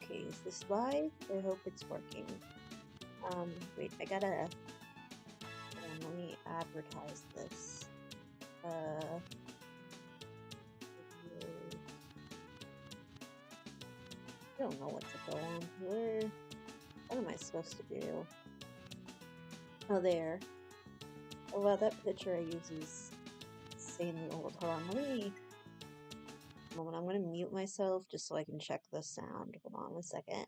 Okay, is this live? I hope it's working. Wait, I gotta, hold on, let me advertise this. I don't know what to go on here. What am I supposed to do? Oh, there. Oh, wow, that picture I use is insanely old. Hold on, let me, moment, I'm gonna mute myself just so I can check the sound. Hold on 1 second.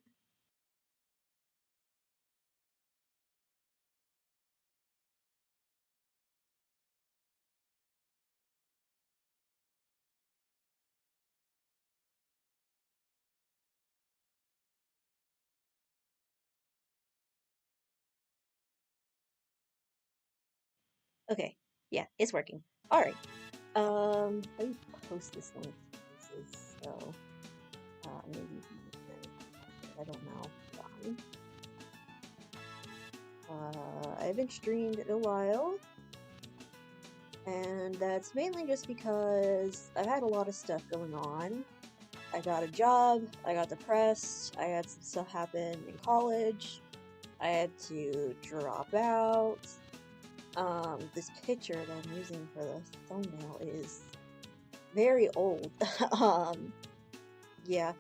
Okay, yeah, it's working. Alright, let me post this link to places, so, maybe you can, I don't know. Hold on. I haven't streamed in a while, and that's mainly just because I've had a lot of stuff going on. I got a job, I got depressed, I had some stuff happen in college, I had to drop out. This picture that I'm using for the thumbnail is very old. Yeah.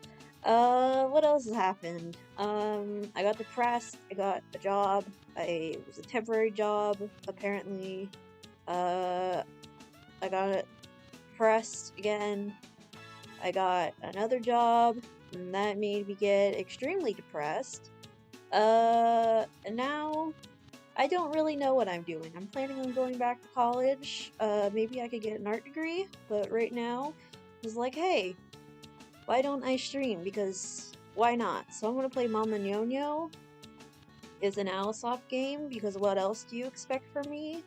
What else has happened? I got depressed, I got a job, it was a temporary job, apparently. I got depressed again, I got another job, and that made me get extremely depressed. And now I don't really know what I'm doing. I'm planning on going back to college. Maybe I could get an art degree, but right now, it's like, hey, why don't I stream? Because why not? So I'm gonna play Mamanyonyo. It's an Alisoft game, because what else do you expect from me?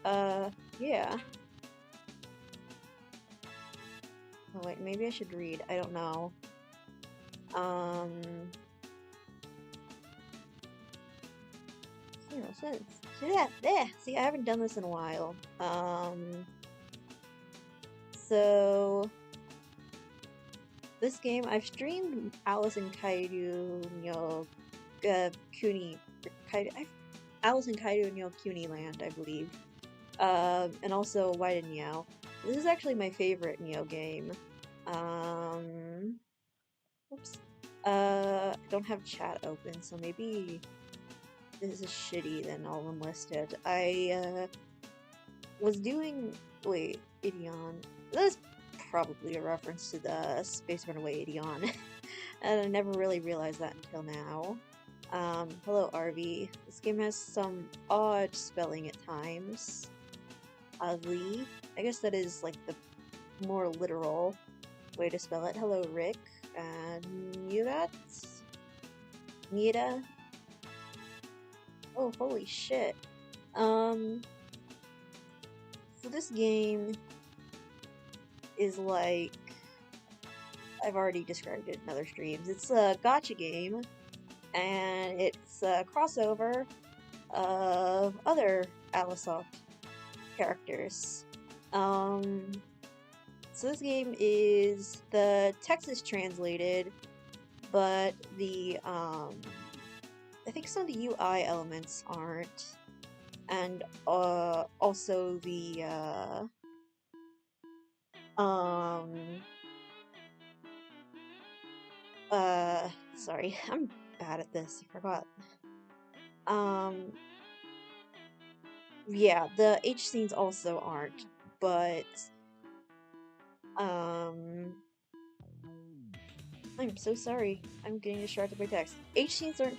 Yeah. Oh wait, maybe I should read. I don't know. No sense. See that? There! See, I haven't done this in a while. So this game, I've streamed Alice and Kaido no Kuni, Alice and Kaido no Kuni Land, I believe. And also White and Meow. This is actually my favorite Neo game. Oops. I don't have chat open, so maybe this is shitty, then I'll enlist it. I, was doing... Wait, Ideon. That's probably a reference to the Space Runaway Ideon. And I never really realized that until now. Hello RV. This game has some odd spelling at times. Ugly. I guess that is like the more literal way to spell it. Hello Rick. And Murat? Nita? Oh, holy shit. So this game is like, I've already described it in other streams. It's a gacha game, and it's a crossover of other Alisoft characters. So this game is, the text is translated, but the, I think some of the UI elements aren't. And, also the, sorry, I'm bad at this, I forgot. Yeah, the H scenes also aren't, but, I'm so sorry, I'm getting distracted by text. H scenes aren't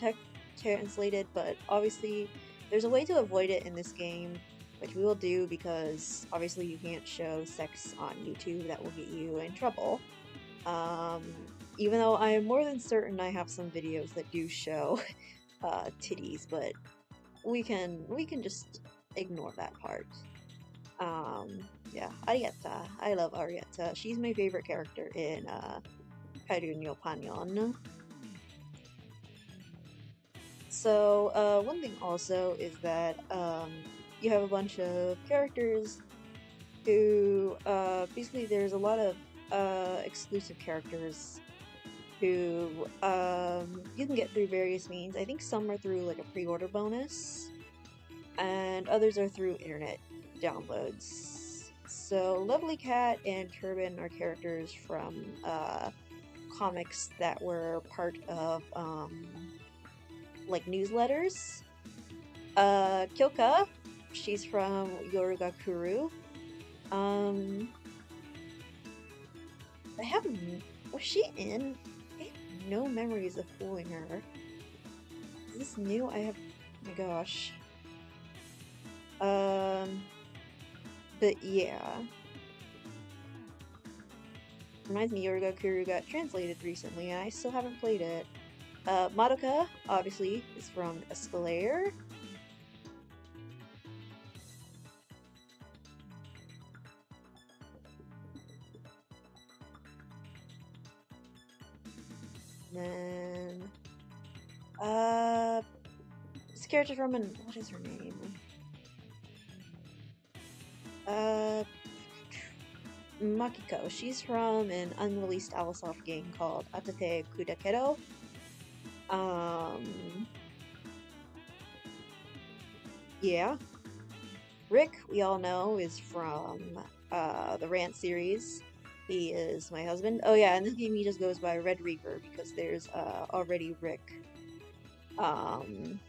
translated, but obviously there's a way to avoid it in this game, which we will do because obviously you can't show sex on YouTube, that will get you in trouble. Even though I am more than certain I have some videos that do show titties, but we can just ignore that part. Yeah, Arietta. I love Arietta. She's my favorite character in Kairu no Panyon. So, one thing also is that you have a bunch of characters who, basically there's a lot of exclusive characters who you can get through various means. I think some are through like a pre-order bonus, and others are through internet downloads. So Lovely Cat and Turban are characters from comics that were part of like newsletters. Kyoka, she's from Yorugakuru. Um, I have was she in? I have no memories of fooling her. Is this new? I have. Oh my gosh. Um, but yeah. Reminds me, Yorugakuru got translated recently, and I still haven't played it. Madoka, obviously, is from Escalator. Then, this character from an, what is her name? Uh, Makiko. She's from an unreleased Alisoft game called Atate Kudakedo. Yeah. Rick, we all know, is from the Rant series. He is my husband. Oh yeah, in this game he just goes by Red Reaper because there's already Rick from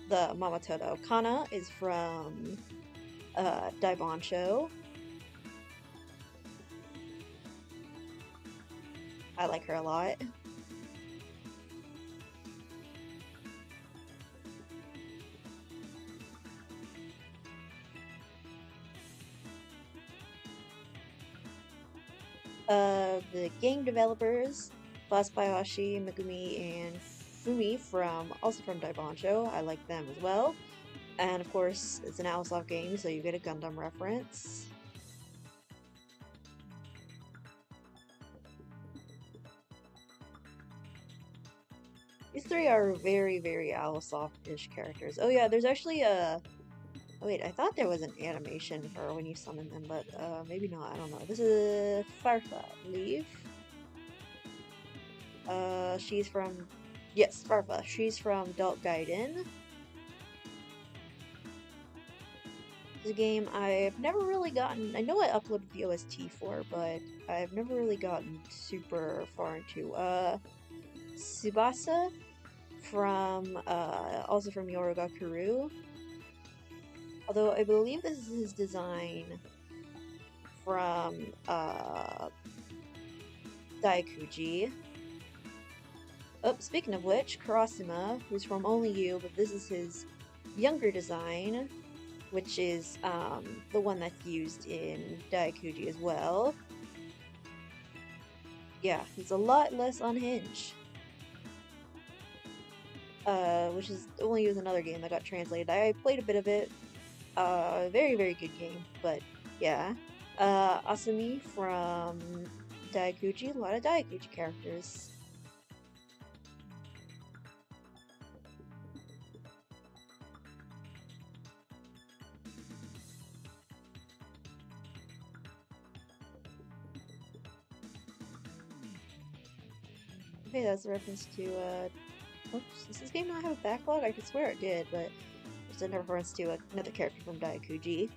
the Mamatodo. Kana is from Daibansho. I like her a lot. The game developers, Boss Bayashi, Megumi, and Fumi also from Daibansho. I like them as well. And of course, it's an Alisoft game, so you get a Gundam reference. These three are very, very Alisoft-ish characters. Oh yeah, there's actually a... Oh wait, I thought there was an animation for when you summon them, but maybe not, I don't know. This is Farfa, I believe. She's from... Yes, Farfa. She's from Adult Gaiden. It's a game I've never really gotten... I know I uploaded the OST for, but I've never really gotten super far into. Tsubasa from, also from Yorugakuru. Although I believe this is his design from, Daikuji. Oh, speaking of which, Karasuma, who's from Only You, but this is his younger design, which is, the one that's used in Daikuji as well. Yeah, he's a lot less unhinged. Which is Only You is another game that got translated. I played a bit of it. Very, very good game, but yeah. Asumi from Daikuji, a lot of Daikuji characters. Okay, that's a reference to, oops, does this game not have a backlog? I could swear it did, but it's a reference to another character from Daikuji.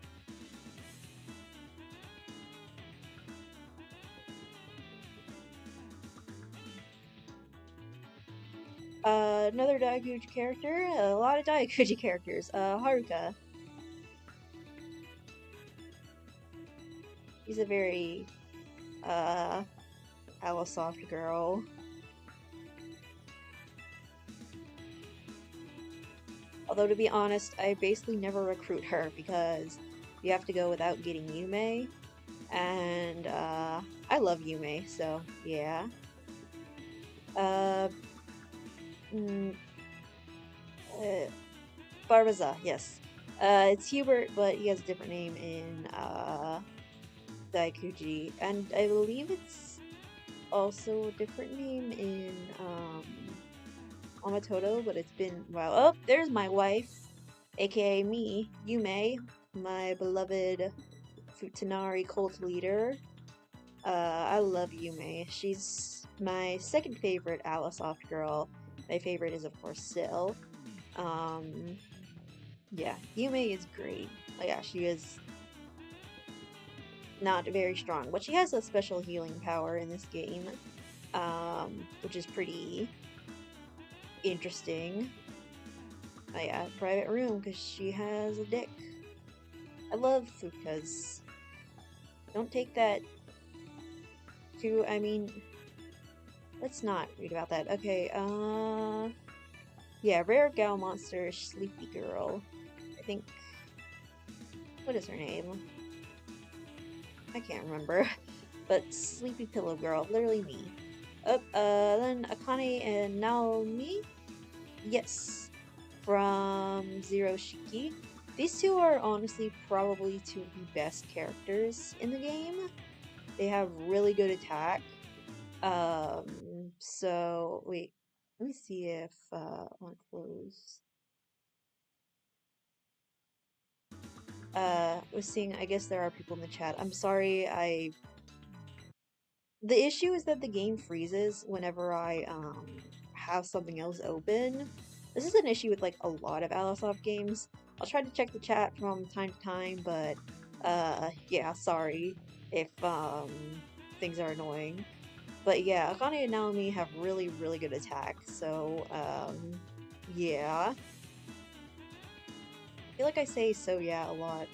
Another Daikuji character, a lot of Daikuji characters. Haruka. She's a very, Alisoft girl. Although, to be honest, I basically never recruit her because you have to go without getting Yume. And, I love Yume, so, yeah. Barbaza, yes. It's Hubert, but he has a different name in, Daikuji. And I believe it's also a different name in, Amatodo, but it's been a while. Oh, there's my wife, aka me, Yume, my beloved Futanari cult leader. I love Yume. She's my second favorite Alisoft girl. My favorite is, of course, Syl. Um, yeah, Yume is great. Oh yeah, she is not very strong, but she has a special healing power in this game, which is pretty interesting. Oh yeah, private room because she has a dick. I love Fuka's. Don't take that too. I mean, let's not read about that. Okay. Yeah, rare gal monster, sleepy girl. I think. What is her name? I can't remember. But sleepy pillow girl, literally me. Then Akane and Naomi. Yes, from Zero Shiki. These two are honestly probably two of the best characters in the game. They have really good attack. So wait, let me see if on close. Was seeing. I guess there are people in the chat. I'm sorry. The issue is that the game freezes whenever I have something else open. This is an issue with like a lot of Alisoft games. I'll try to check the chat from time to time, but yeah, sorry if things are annoying. But yeah, Akane and Naomi have really, really good attack, so yeah. I feel like I say so yeah a lot.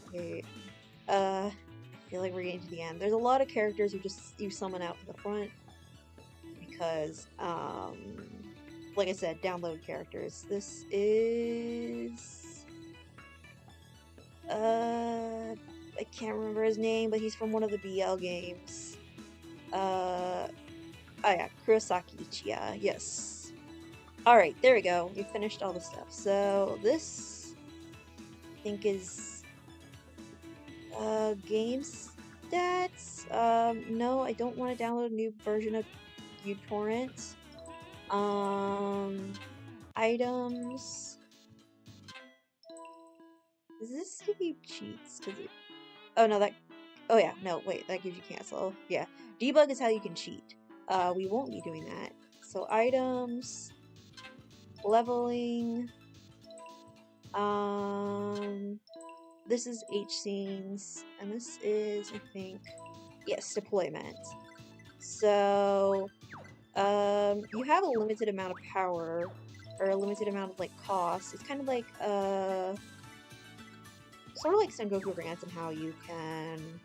Okay. I feel like we're getting to the end. There's a lot of characters who just you summon out to the front because, like I said, download characters. This is, I can't remember his name, but he's from one of the BL games. Oh yeah, Kurosaki Ichiya, yes. Alright, there we go. We finished all the stuff. So, this, I think is, game stats? No, I don't want to download a new version of uTorrent. Items. Does this give you cheats? Does it? Oh no, that. Oh yeah, no, wait, that gives you cancel. Yeah, debug is how you can cheat. We won't be doing that. So items, leveling. This is H scenes, and this is, I think, yes, deployment. So, you have a limited amount of power, or a limited amount of, like, cost. It's kind of like, sort of like Sengoku Grants and how you can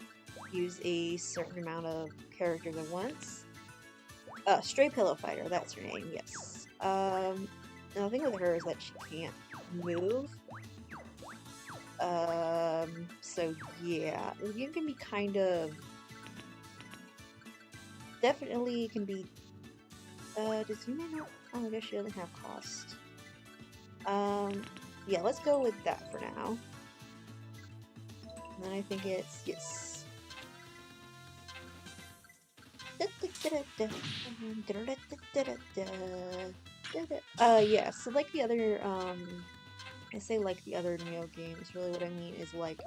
use a certain amount of characters at once. Stray Pillow Fighter, that's her name, yes. And the thing with her is that she can't move. So yeah, the game can be kind of... Definitely can be... does Yuna not... Oh, I guess she doesn't have cost. Yeah, let's go with that for now. And then I think it's... yes. Yeah, so like the other, I say like the other Neo games, really what I mean is like,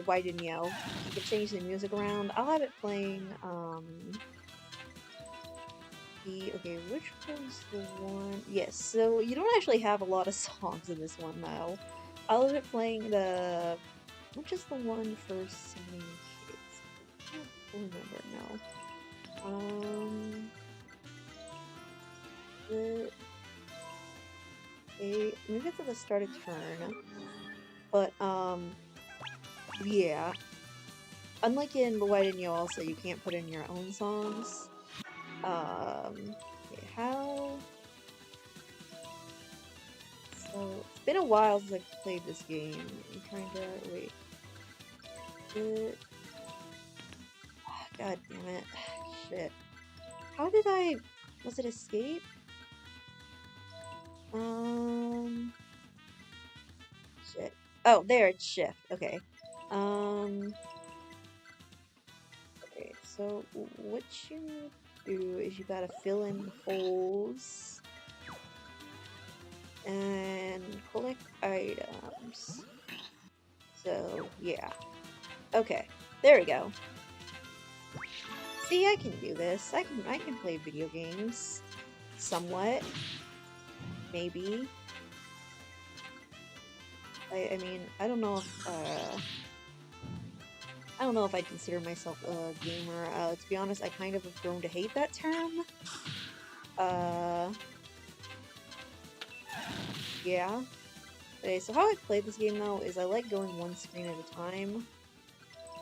why didn't you can change the music around. I'll have it playing, okay, which one's the one? Yes, so you don't actually have a lot of songs in this one, though. I'll have it playing the... which is the one for Singing Kids? I don't remember now. Okay, maybe it's at the start of turn. But, yeah. Unlike in The Why Didn't You Also, you can't put in your own songs. Okay, how... So, it's been a while since I've played this game. I'm trying to... wait. God damn it. Shit. How did I... was it escape? Shit. Oh, there, it's shift. Okay. Okay, so what you do is you gotta fill in holes and collect items. So, yeah. Okay, there we go. See, I can do this. I can play video games. Somewhat. Maybe. I mean, I don't know if, I don't know if I'd consider myself a gamer. To be honest, I kind of have grown to hate that term. Uh, yeah. Okay, so how I play this game, though, is I like going one screen at a time.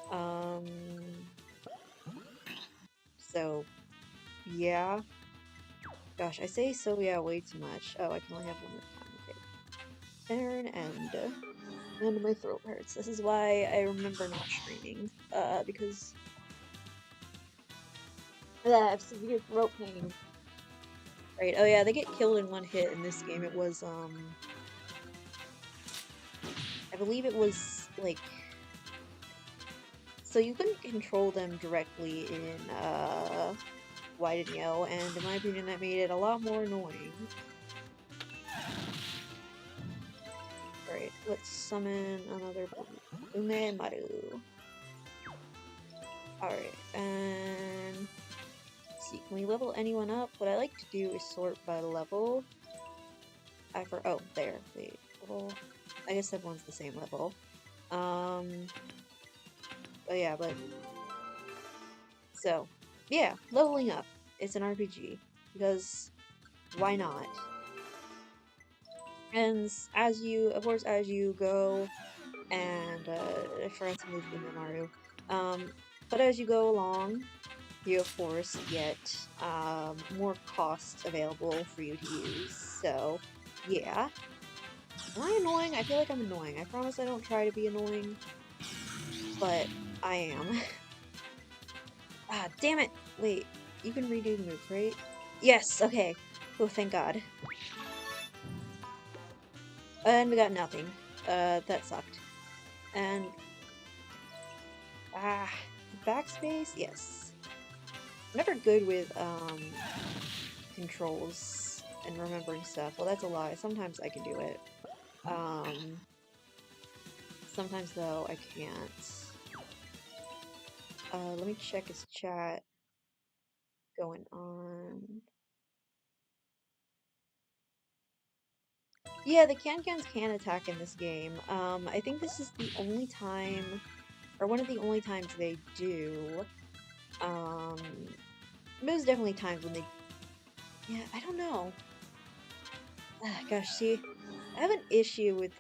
Um, so, yeah. Gosh, I say so yeah way too much. Oh, I can only have one more time. Okay. Turn and my throat hurts. This is why I remember not streaming. Because I have severe throat pain. Right, oh yeah, they get killed in one hit in this game. It was, I believe it was, like, so you couldn't control them directly in, White and Yellow, and in my opinion that made it a lot more annoying. Alright, let's summon another Umemaru. Alright, and let's see, can we level anyone up? What I like to do is sort by level. Oh, there, wait, level, I guess everyone's the same level. But yeah, so, yeah, leveling up. It's an RPG, because why not? And of course, as you go, and, I forgot to move Umemaru, but as you go along, you of course get, more costs available for you to use, so, yeah. Am I annoying? I feel like I'm annoying. I promise I don't try to be annoying, but I am. Ah, damn it! Wait, you can redo the move, right? Yes, okay. Oh, thank God. And we got nothing. That sucked. And... backspace? Yes. I'm never good with, controls and remembering stuff. Well, that's a lie. Sometimes I can do it. Sometimes, though, I can't. Let me check his chat going on. Yeah, the Can-Cans can attack in this game. I think this is the only time, or one of the only times they do. There's definitely times when they, yeah, I don't know. Gosh, see, I have an issue with,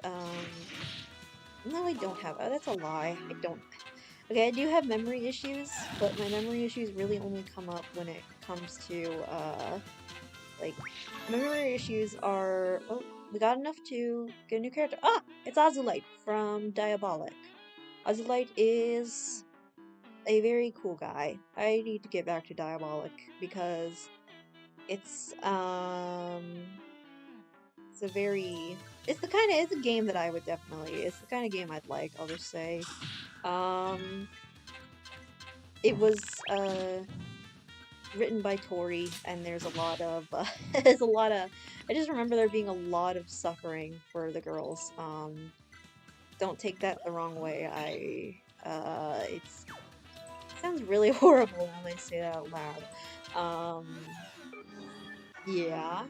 no, I don't have, that's a lie, I don't. Okay, I do have memory issues, but my memory issues really only come up when it comes to, like, memory issues are, oh, we got enough to get a new character. Ah! It's Azulite from Diabolic. Azulite is a very cool guy. I need to get back to Diabolic because it's it's a very it's a game that I would definitely, it's the kind of game I'd like, I'll just say. It was written by Tori, and there's a lot of there's a lot of, I just remember there being a lot of suffering for the girls. Don't take that the wrong way. It sounds really horrible when I say that out loud. Yeah.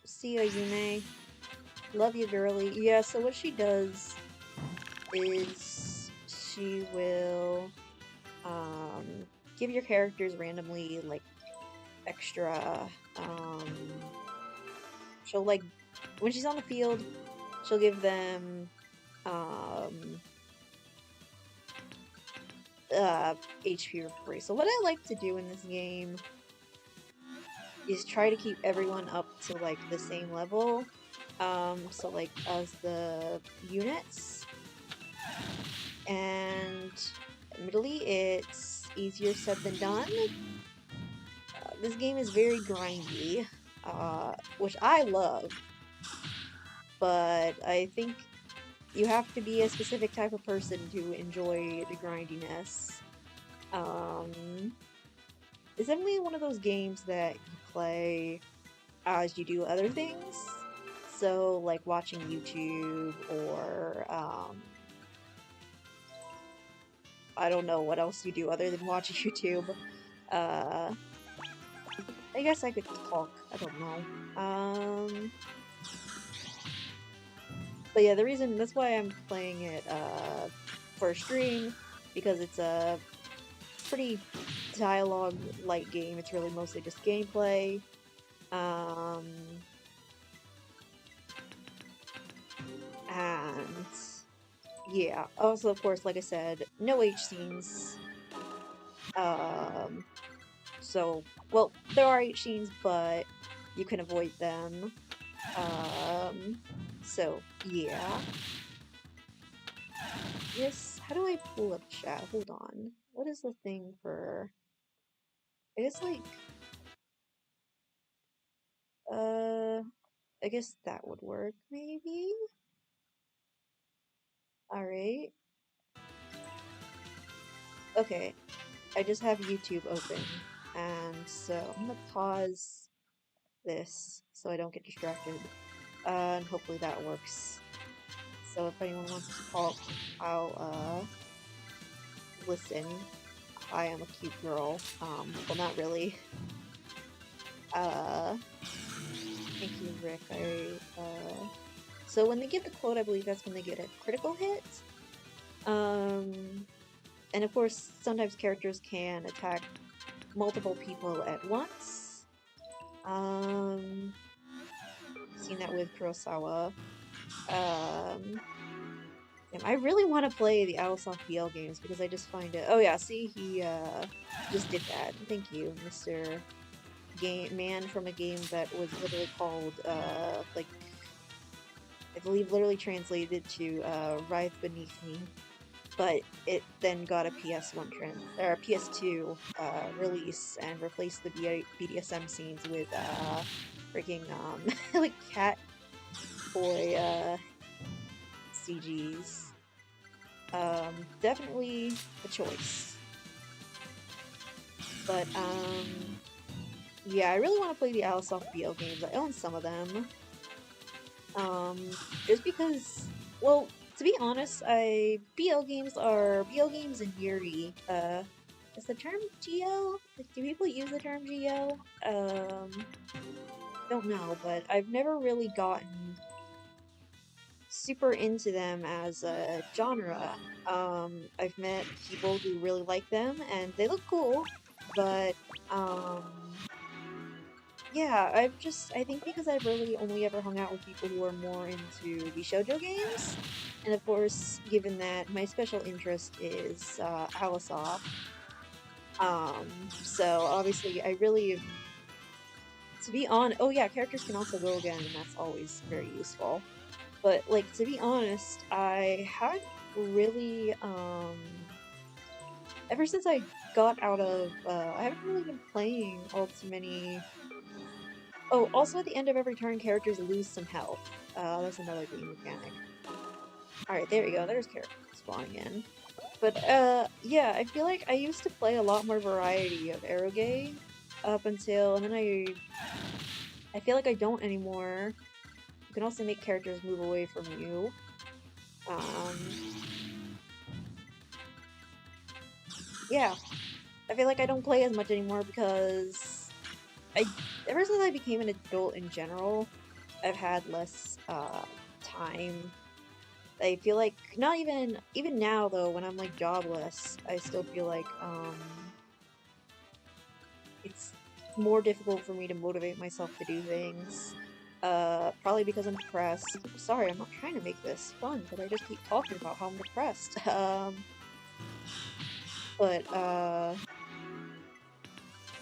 See ya, Yume. Love you, girly. Yeah, so what she does is she will, give your characters randomly, like, extra, she'll, like, when she's on the field, she'll give them, HP recovery. So what I like to do in this game is try to keep everyone up to, like, the same level. So, like, as the units, and admittedly, it's easier said than done. This game is very grindy, which I love, but I think you have to be a specific type of person to enjoy the grindiness. It's definitely one of those games that you play as you do other things. So, like watching YouTube or, I don't know what else you do other than watch YouTube. Uh, I guess I could talk. I don't know. But yeah, that's why I'm playing it for stream, because it's a pretty dialogue light game. It's really mostly just gameplay. Um, and yeah, also of course, like I said, no H scenes. Um, so well, there are H scenes, but you can avoid them. So yeah. Yes, how do I pull up chat? Hold on. What is the thing for? I guess like uh I guess that would work maybe. All right. Okay. I just have YouTube open. And so I'm gonna pause this so I don't get distracted. And hopefully that works. So if anyone wants to talk, I'll listen. Hi, I'm a cute girl. Well not really. Uh Thank you, Rick. So when they get the quote, I believe that's when they get a critical hit. Um, and of course, sometimes characters can attack multiple people at once. Seen that with Kurosawa. Um, I really want to play the Alisoft BL games because I just find it. Oh yeah, see, he just did that. Thank you, Mr. Game Man from a game that was literally called like I believe literally translated to Writhe Beneath Me, but it then got a PS1 or a PS2 release and replaced the BDSM scenes with freaking like cat boy CGs. Definitely a choice. But yeah, I really want to play the Alisoft BL games. I own some of them. Just because, well, to be honest, BL games are BL games in Yuri. Is the term GL? Like, do people use the term GL? Don't know, but I've never really gotten super into them as a genre. I've met people who really like them, and they look cool, but yeah, I think because I've really only ever hung out with people who are more into the shoujo games, and of course, given that my special interest is Alisoft, so obviously I really, to be on, oh yeah, characters can also go again, and that's always very useful. But like, to be honest, I haven't really, ever since I got out of, I haven't really been playing all too many. Oh, also at the end of every turn, characters lose some health. That's another game mechanic. Alright, there you go. There's characters spawning in. But, yeah, I feel like I used to play a lot more variety of eroge up until, and then I feel like I don't anymore. You can also make characters move away from you. Yeah, I feel like I don't play as much anymore because ever since I became an adult in general, I've had less, time. I feel like not even now though, when I'm like jobless, I still feel like it's more difficult for me to motivate myself to do things. Probably because I'm depressed. Sorry, I'm not trying to make this fun, but I just keep talking about how I'm depressed. But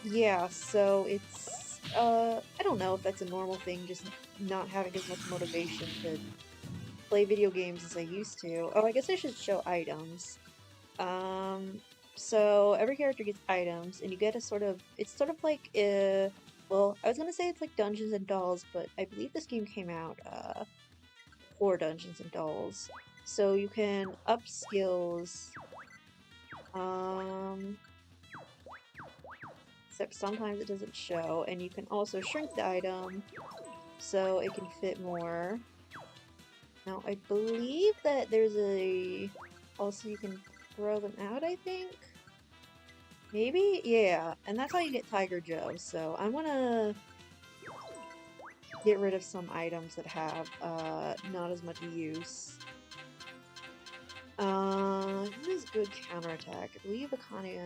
yeah, so it's I don't know if that's a normal thing, just not having as much motivation to play video games as I used to. Oh, I guess I should show items. So every character gets items, and you get a sort of, it's sort of like, well, I was gonna say it's like Dungeons and Dolls, but I believe this game came out, for Dungeons and Dolls. So you can up skills, um, except sometimes it doesn't show, and you can also shrink the item, so it can fit more. Now, I believe that there's also you can throw them out, I think? Maybe? Yeah, and that's how you get Tiger Joe, so I'm gonna get rid of some items that have, not as much use. Who is good counterattack? I believe Akane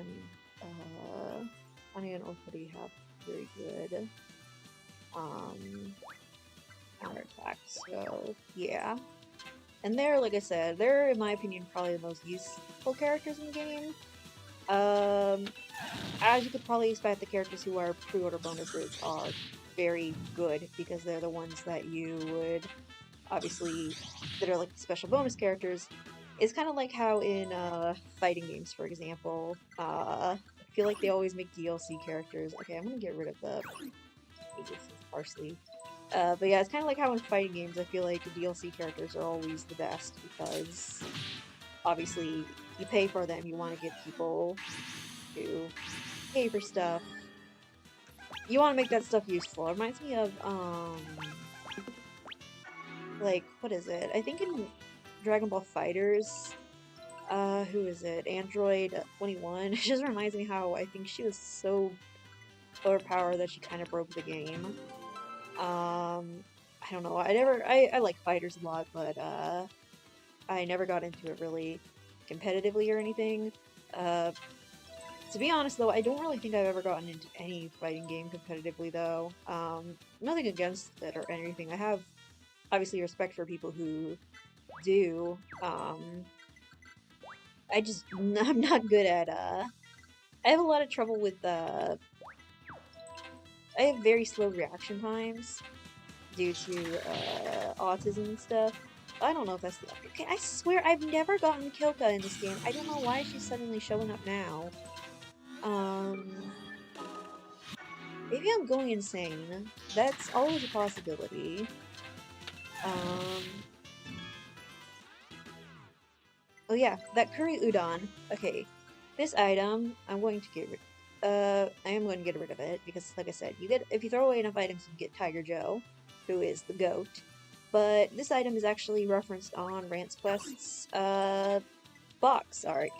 and Orpity have very good, counterattack, so, yeah. And they're, like I said, they're, in my opinion, probably the most useful characters in the game. As you could probably expect, the characters who are pre-order bonuses are very good, because they're the ones that you would, obviously, that are like special bonus characters. It's kind of like how in fighting games, for example, I feel like they always make DLC characters. Okay, I'm gonna get rid of the parsley. But yeah, it's kind of like how in fighting games, I feel like the DLC characters are always the best, because obviously you pay for them, you want to get people to pay for stuff. You want to make that stuff useful. It reminds me of, like, what is it? I think in Dragon Ball Fighters, who is it? Android 21. It just reminds me how I think she was so overpowered that she kind of broke the game. I don't know. I like fighters a lot, but, I never got into it really competitively or anything. To be honest, though, I don't really think I've ever gotten into any fighting game competitively, though. Nothing against it or anything. I have, obviously, respect for people who do. I'm not good at, I have a lot of trouble with, I have very slow reaction times due to, autism and stuff. I don't know if that's the... Okay, I swear I've never gotten Kyoka in this game. I don't know why she's suddenly showing up now. Maybe I'm going insane. That's always a possibility. Oh yeah, that curry udon. Okay, this item, I'm going to get rid... I am going to get rid of it, because like I said, if you throw away enough items, you get Tiger Joe, who is the GOAT. But this item is actually referenced on Rant's Quest's, box art.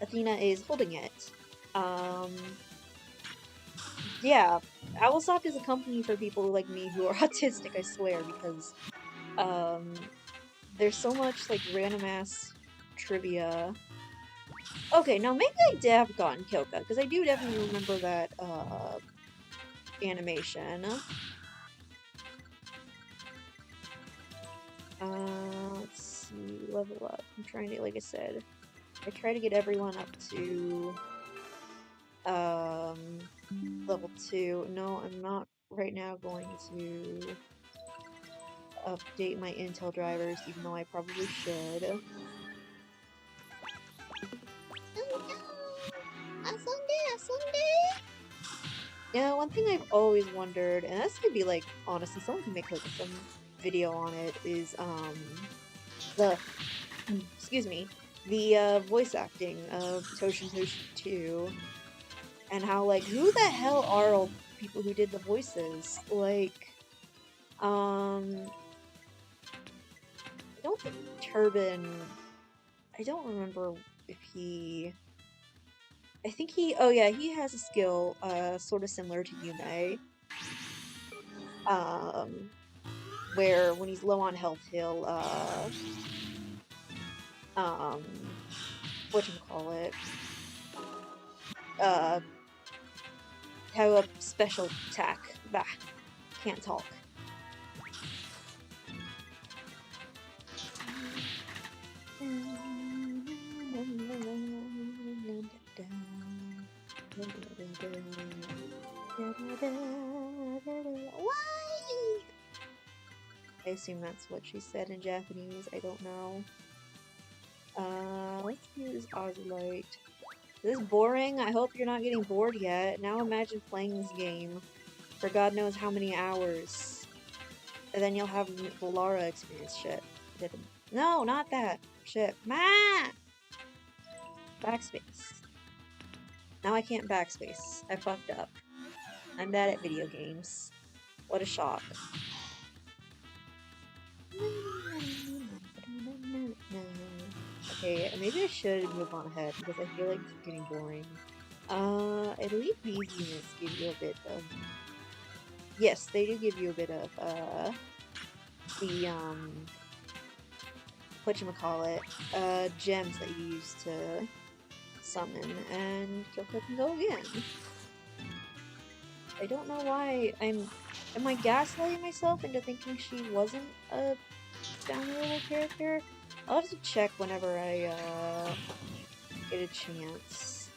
Athena is holding it. Yeah, Owlsoft is a company for people like me who are autistic, I swear, because, there's so much, like, random-ass trivia. Okay, now maybe I did have gotten Kyoka, because I do definitely remember that, animation. Let's see, level up. I'm trying to, like I said, I try to get everyone up to, level 2. No, I'm not right now going to update my Intel drivers, even though I probably should. Yeah, one thing I've always wondered, and this could be like, honestly, someone can make like some video on it, is the excuse me, the voice acting of Toshin 2, and how, like, who the hell are all the people who did the voices? Like, I don't think Turban, I don't remember if he, I think he, oh yeah, he has a skill, sort of similar to Yume, where when he's low on health, he'll, whatchamacallit, have a special attack. Bah, can't talk. Why? I assume that's what she said in Japanese. I don't know. Let's use Ozolite. This is boring. I hope you're not getting bored yet. Now imagine playing this game for God knows how many hours. And then you'll have the Lara experience. Shit. No, not that. Shit. Ma! Backspace. Now I can't backspace. I fucked up. I'm bad at video games. What a shock. Okay, okay, maybe I should move on ahead because I feel like this is getting boring. I believe these units give you a bit of... Yes, they do give you a bit of, the, whatchamacallit, gems that you use to summon, and you'll click and go again. I don't know why am I gaslighting myself into thinking she wasn't a downloadable character? I'll have to check whenever I, get a chance.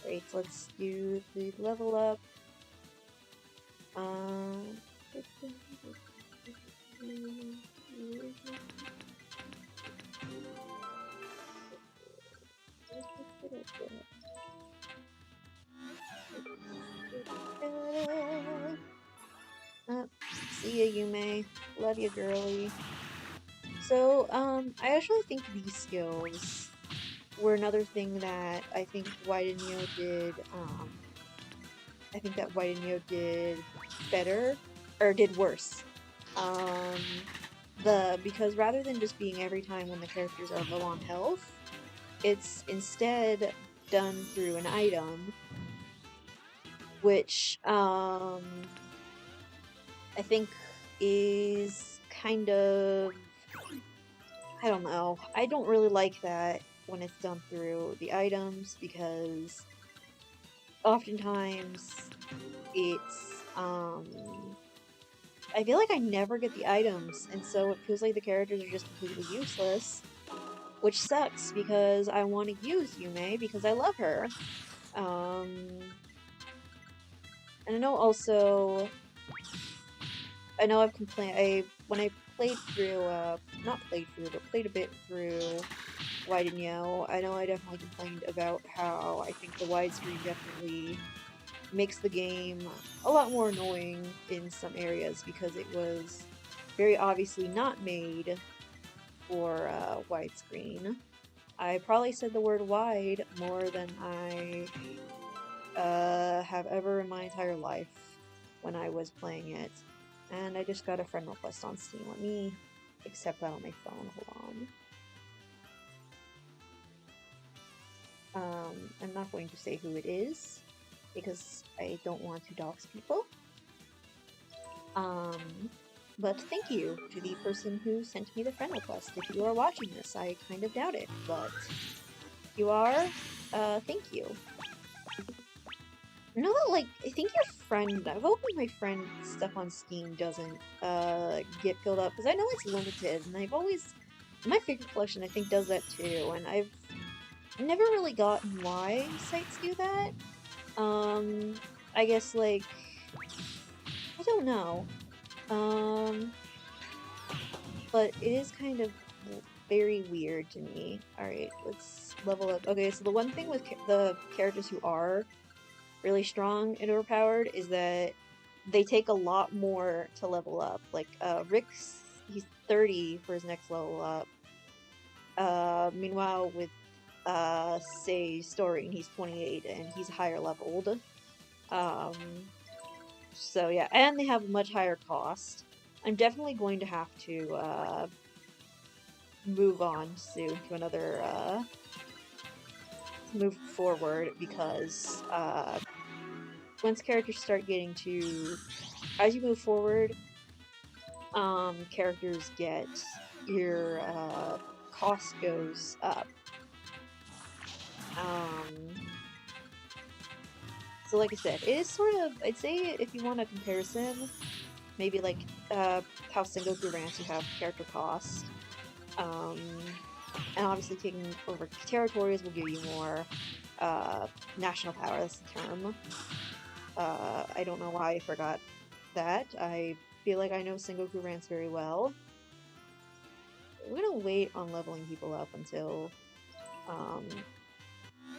Wait, let's do the level up. Um... See ya, Yume. Love you, girly. So, I actually think these skills were another thing that I think Waidenyo did, I think that Waidenyo did better, or did worse. Because rather than just being every time when the characters are low on health, it's instead done through an item, which, I think is kind of... I don't know. I don't really like that when it's done through the items, because oftentimes it's, I feel like I never get the items, and so it feels like the characters are just completely useless, which sucks because I want to use Yume because I love her. And I know also, I know I've complained, when I played through, not played through, but played a bit through Waidenyo, I know I definitely complained about how I think the widescreen definitely makes the game a lot more annoying in some areas because it was very obviously not made for widescreen. I probably said the word wide more than I have ever in my entire life when I was playing it. And I just got a friend request on Steam. Let me accept that on my phone. Hold on. I'm not going to say who it is because I don't want to dox people. But thank you to the person who sent me the friend request. If you are watching this, I kind of doubt it, but if you are, thank you. No, like, I think your friend, I'm hoping my friend's stuff on Steam doesn't, get filled up, because I know it's limited, and I've always, my figure collection, I think, does that too, and I've never really gotten why sites do that. I guess, like, I don't know. But it is kind of very weird to me. Alright, let's level up. Okay, so the one thing with the characters who are really strong and overpowered is that they take a lot more to level up. Like, Rick's, he's 30 for his next level up. Meanwhile, with, say, Story, he's 28 and he's higher leveled. So yeah, and they have a much higher cost. I'm definitely going to have to, move on soon to another, move forward, because, once characters start getting to... As you move forward, characters get... Your, cost goes up. So like I said, it is sort of... I'd say if you want a comparison, maybe like, how Sengoku Ranks you have character cost. And obviously taking over territories will give you more, national power, that's the term. I don't know why I forgot that. I feel like I know Sengoku Rants very well. We're gonna wait on leveling people up until,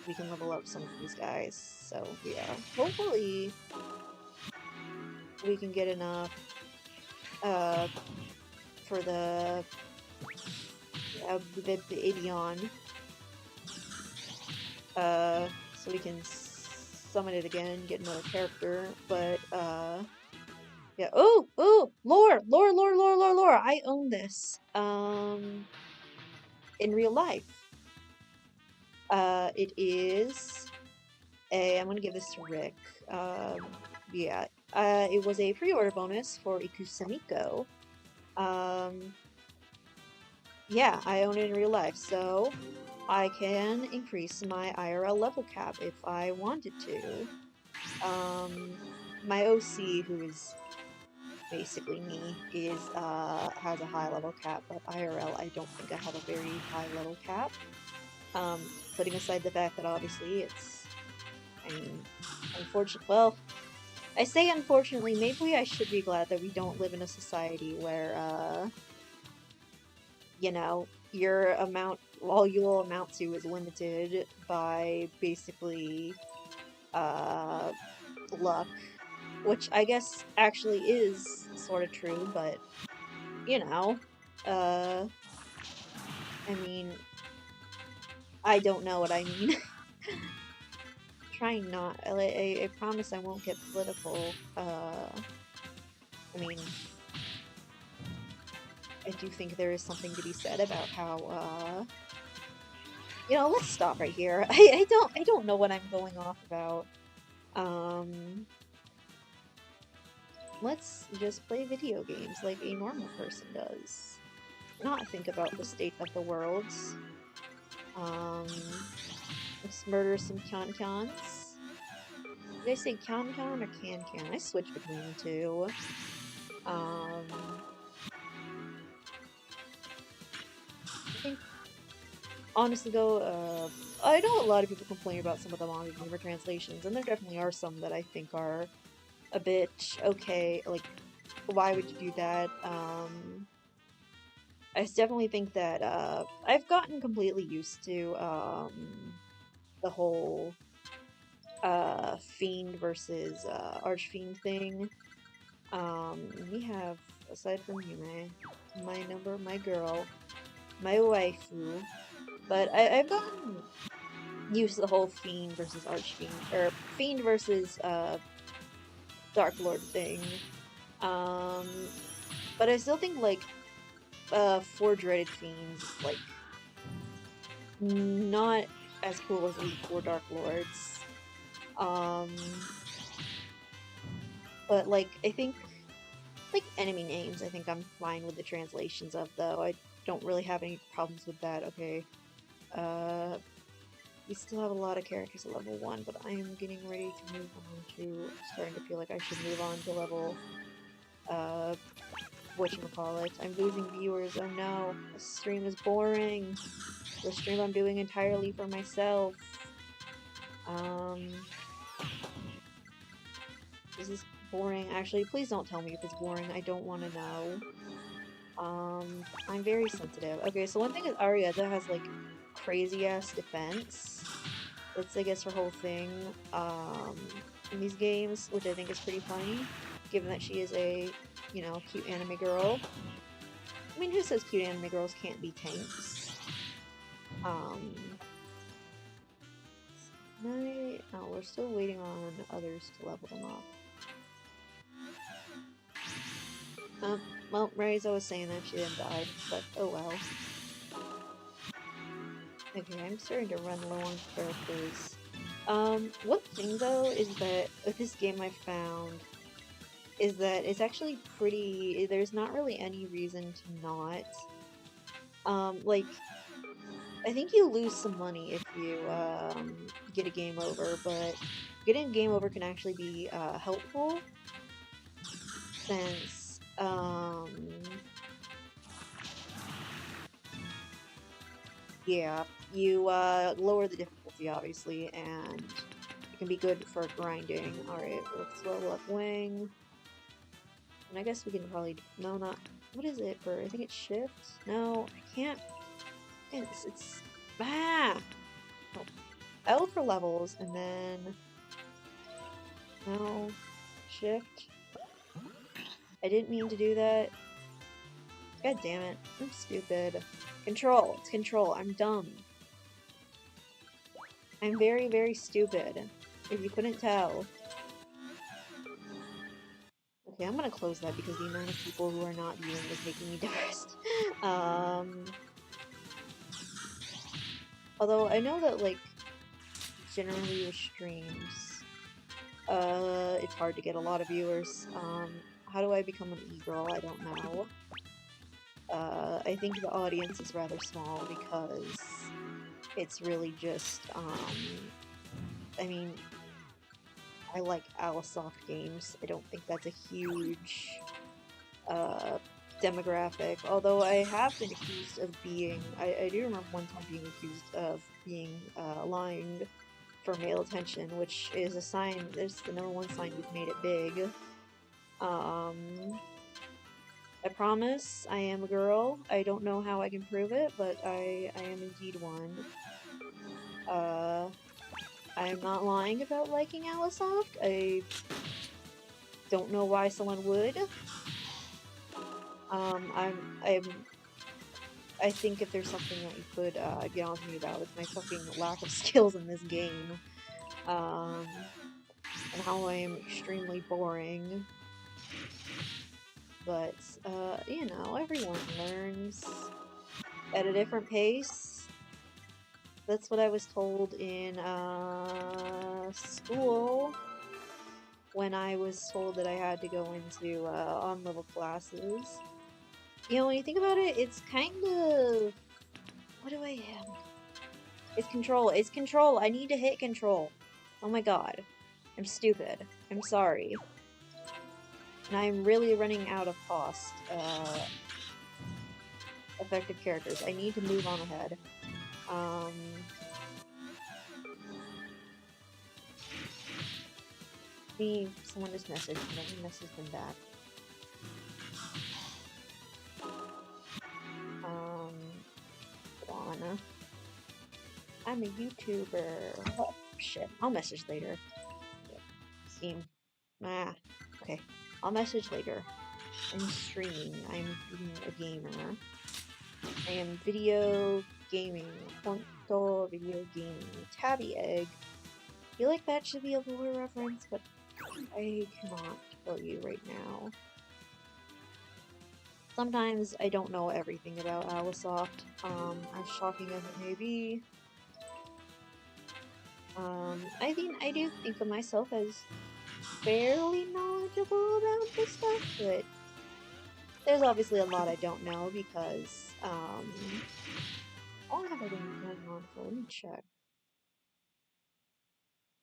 we can level up some of these guys. So, yeah. Hopefully, we can get enough, for the Avion, so we can summon it again, get another character, but, yeah. Oh! Lore! I own this. in real life. It is a. I'm gonna give this to Rick. Yeah. It was a pre-order bonus for Ikusamiko. Um, yeah, I own it in real life, so I can increase my IRL level cap if I wanted to. My OC, who is basically me, has a high level cap, but IRL, I don't think I have a very high level cap. Putting aside the fact that obviously I mean, well, I say unfortunately, maybe I should be glad that we don't live in a society where, you know, all you will amount to is limited by basically, uh, luck, which I guess actually is sort of true, but, you know, uh, I mean, I don't know what I mean. Trying not, I promise I won't get political, I mean, I do think there is something to be said about how, let's stop right here. I don't know what I'm going off about. Um, let's just play video games like a normal person does. Not think about the state of the world. Um, let's murder some Kyan-Kyans. Did I say Kyan-Kyan or Can-Can? I switch between the two. I think, honestly though, I know a lot of people complain about some of the manga gamer translations, and there definitely are some that I think are a bit okay, like, why would you do that? I definitely think that, I've gotten completely used to, the whole, Fiend versus, Archfiend thing. We have, aside from Yume, my girl, my waifu, but I've gotten used to the whole Fiend versus Archfiend, or Fiend versus, Dark Lord thing. But I still think, like, Four Dreaded Fiends is, like, not as cool as Elite Four Dark Lords. Um, but, like, I think, like, enemy names, I think I'm fine with the translations of, though. I don't really have any problems with that. Okay, we still have a lot of characters at level 1, but I am getting ready to move on to, starting to feel like I should move on to level, whatchamacallit. I'm losing viewers, oh no, this stream is boring. The stream I'm doing entirely for myself. This is boring. Actually, please don't tell me if it's boring. I don't want to know. I'm very sensitive. Okay, so one thing is Arietta has, like, crazy-ass defense. That's, I guess, her whole thing, in these games, which I think is pretty funny, given that she is a, cute anime girl. I mean, who says cute anime girls can't be tanks? Oh, we're still waiting on others to level them up. Well, Raizo was saying that she didn't die, but oh well. Okay, I'm starting to run low on characters. One thing though is that with this game I found is that it's actually pretty, there's not really any reason to not. Like, I think you lose some money if you, get a game over, but getting a game over can actually be, helpful, since, yeah, you, lower the difficulty, obviously, and it can be good for grinding. Alright, let's level up Wang. And I guess we can probably, no, not, what is it for, I think it's shift? No, I can't, it's, oh, L for levels, and then, no, shift. I didn't mean to do that. God damn it, I'm stupid. Control, it's control, I'm dumb. I'm very, very stupid, if you couldn't tell. Okay, I'm gonna close that because the amount of people who are not viewing is making me depressed. Although I know that, like, generally with streams, it's hard to get a lot of viewers. How do I become an e-girl? I don't know. I think the audience is rather small because it's really just, I mean, I like Alisoft games. I don't think that's a huge, demographic, although I have been accused of being, I do remember one time being accused of being, lying for male attention, which is a sign, there's the number one sign you've made it big. I promise I am a girl. I don't know how I can prove it, but I am indeed one. I am not lying about liking Alisoft. I don't know why someone would. I think if there's something that you could, get on to me about, it's my fucking lack of skills in this game. And how I am extremely boring. But, you know, everyone learns at a different pace. That's what I was told in, school, when I was told that I had to go into, on-level classes. You know, when you think about it, it's kind of... What do I have? It's control. It's control. I need to hit control. Oh my god. I'm stupid. I'm sorry. And I'm really running out of cost, effective characters. I need to move on ahead. Someone just messaged me. Let me message them back. Hold on. I'm a YouTuber. Oh, shit. I'll message later. Steam. Okay. I'll message later. I'm streaming. I'm being a gamer. I am video gaming. Ponto video gaming. Tabby egg. I feel like that should be a lore reference, but I cannot tell you right now. Sometimes I don't know everything about Alisoft, as shocking as it may be. I mean, I do think of myself as fairly knowledgeable about this stuff, but there's obviously a lot I don't know because, all have I been going on for? Let me check.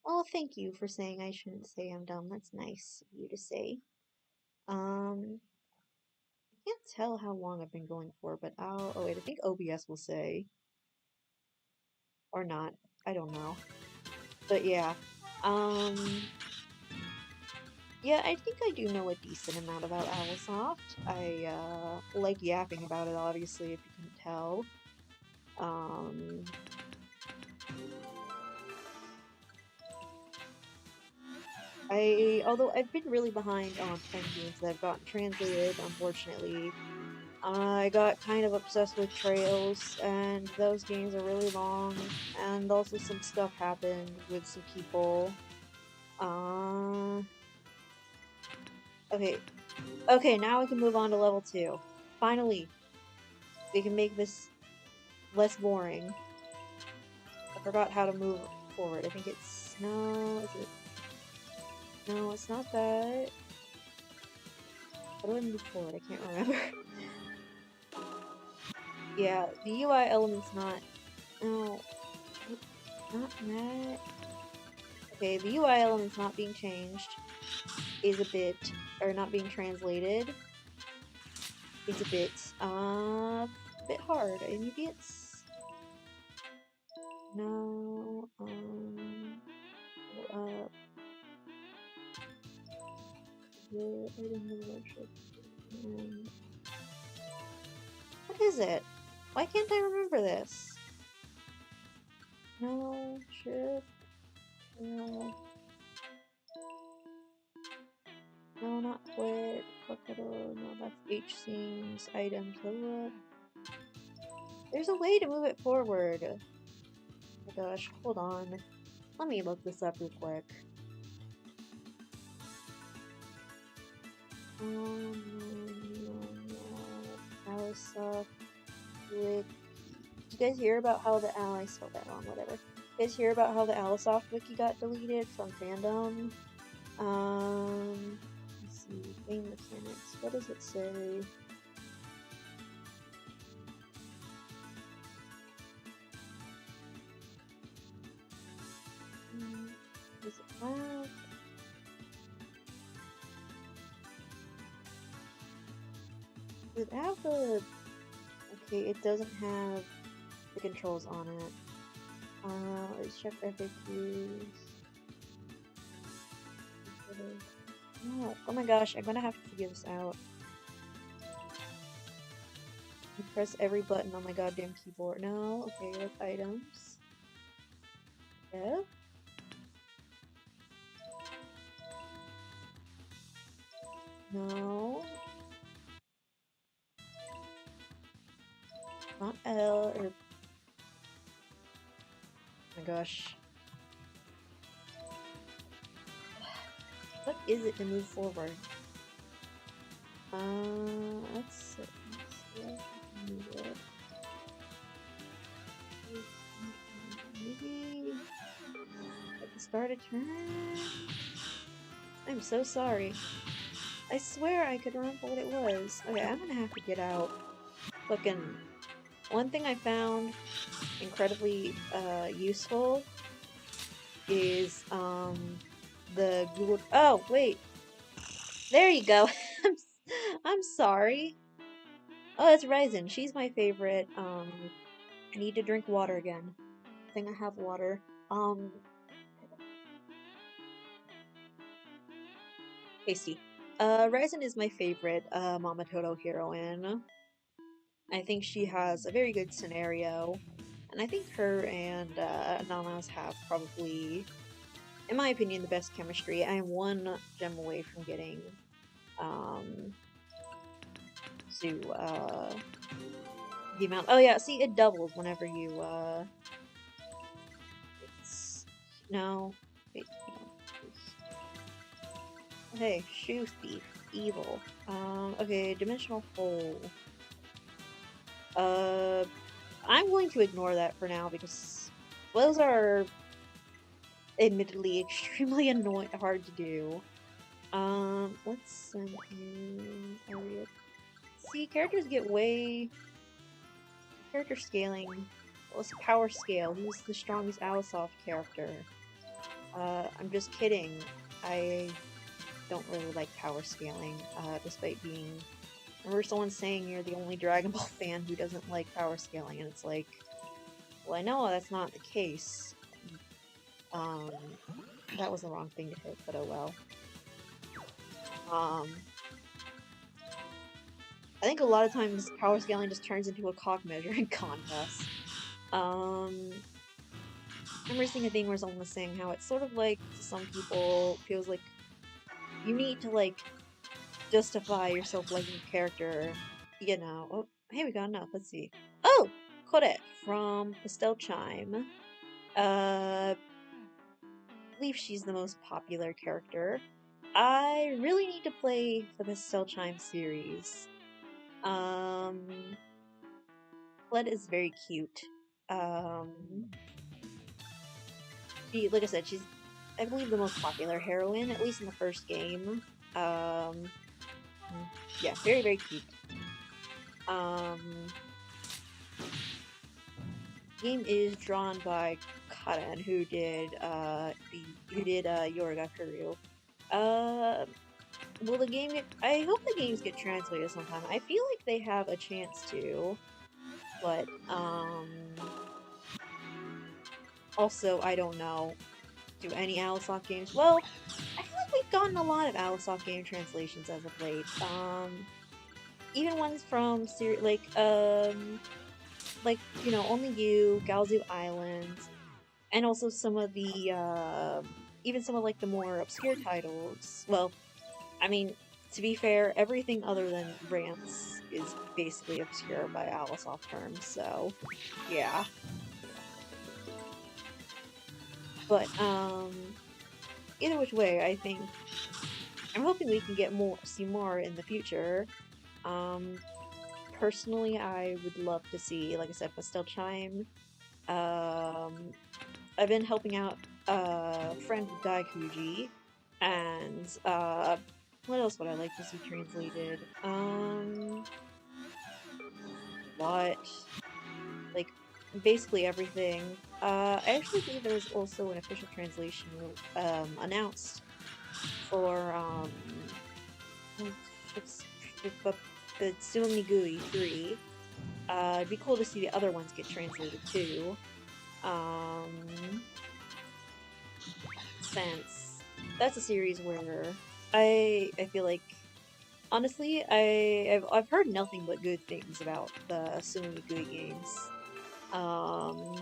Oh, thank you for saying I shouldn't say I'm dumb. That's nice of you to say. I can't tell how long I've been going for, but oh wait, I think OBS will say. Or not. I don't know. But yeah. Yeah, I think I do know a decent amount about Alisoft. I, like yapping about it, obviously, if you couldn't tell. Although I've been really behind on playing games that have gotten translated, unfortunately. I got kind of obsessed with Trails, and those games are really long, and also some stuff happened with some people. Okay. Okay, now we can move on to level 2. Finally, we can make this less boring. I forgot how to move forward. I think it's... No, is it... No, it's not that. How do I move forward? I can't remember. Yeah, the UI element's not... No. Not that. Okay, the UI element's not being changed. Is a bit... Or not being translated. Is a bit hard. Maybe it's... No, the item of worship. What is it? Why can't I remember this? No, shit. No. No, not quit. No, that's H scenes, items, There's a way to move it forward. Oh my gosh, hold on. Let me look this up real quick. Alisoft Wiki. you guys hear about how the I spelled that wrong, whatever. You guys hear about how the Alisoft wiki got deleted from fandom? Let's see, game mechanics. What does it say? Does it have? Does it have the? Okay, it doesn't have the controls on it. Let's check FAQs. No. Oh my gosh, I'm gonna have to figure this out. I press every button on my goddamn keyboard. No, okay, like items. Yeah. No. Not L or. Oh my gosh. What is it to move forward? Let's see. Maybe at the start of turn? I'm so sorry. I swear I could remember what it was. Okay, I'm gonna have to get out. Fucking one thing I found incredibly useful is the Google. Oh wait, there you go. I'm sorry. Oh, it's Ryzen. She's my favorite. I need to drink water again. I think I have water. Tasty. Ryzen is my favorite Mamototo heroine. I think she has a very good scenario, and I think her and Nanas have probably, in my opinion, the best chemistry. I am one gem away from getting um, to the amount. Oh yeah, see, it doubles whenever you. It's no. Wait, hey, shoe thief, evil. Okay, dimensional hole. I'm going to ignore that for now because those are admittedly extremely annoying, hard to do. Let's send in Elliot. See, characters get way character scaling. Let's power scale. Who's the strongest Alisoft character? I'm just kidding. I don't really like power scaling, despite being. I remember someone saying you're the only Dragon Ball fan who doesn't like power scaling, and it's like, well, I know that's not the case. Um, that was the wrong thing to hit, but oh well. I think a lot of times power scaling just turns into a cock measuring contest. I remember seeing a thing where someone was saying how it's sort of like, to some people, feels like you need to, like, justify yourself liking a character, you know. Oh, hey, we got enough. Let's see. Oh! Kodet from Pastel Chime. I believe she's the most popular character. I really need to play the Pastel Chime series. Fled is very cute. She, like I said, she's, I believe, the most popular heroine, at least in the first game. Yeah, very, very cute. Game is drawn by Karen, who did Yoruga Kuru. Will the game get? I hope the games get translated sometime. I feel like they have a chance to, but also I don't know. Do any Alisoft games? Well, I feel like we've gotten a lot of Alisoft game translations as of late. Even ones from like, you know, Only You, Galzu Islands, and also some of the even some of like the more obscure titles. Well, I mean, to be fair, everything other than Rants is basically obscure by Alisoft terms, so yeah. But either which way, I think I'm hoping we can get more, see more in the future. personally, I would love to see, like I said, Pastel Chime. Um, I've been helping out a friend with Daikuji, and what else would I like to see translated? What? Like, basically everything. I actually believe there was also an official translation announced for it's Tsunami 3. It'd be cool to see the other ones get translated too. Um, since that's a series where I feel like honestly I've heard nothing but good things about the Tsunami games. Um,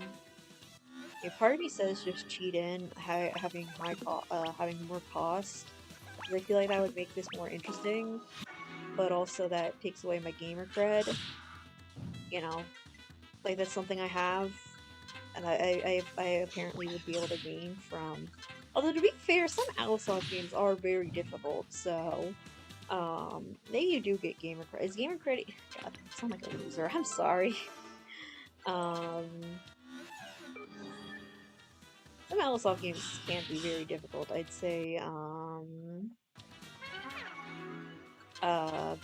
a part of me says just cheat in having having more cost. 'Cause I feel like that would make this more interesting, but also that takes away my gamer cred. You know, like that's something I have, and I apparently would be able to gain from. Although to be fair, some Alisoft games are very difficult, so maybe you do get gamer credit. Is gamer credit? God, I sound like a loser. I'm sorry. Um, some Alisoft games can be very difficult. I'd say uh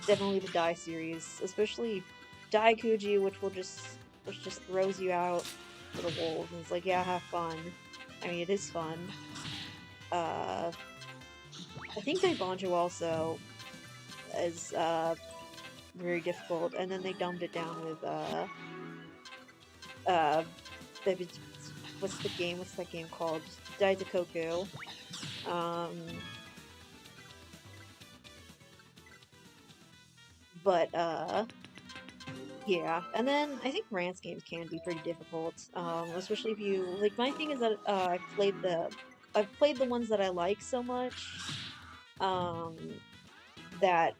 definitely the Die series, especially Daikuji, which just throws you out to the wolves and it's like, yeah, have fun. I mean, it is fun. Uh, I think Daibanjo also is very difficult, and then they dumbed it down with uh the, what's that game called? Daisukoku. Um, but yeah, and then I think Rance games can be pretty difficult, especially if you like. My thing is that I've played the ones that I like so much, um, that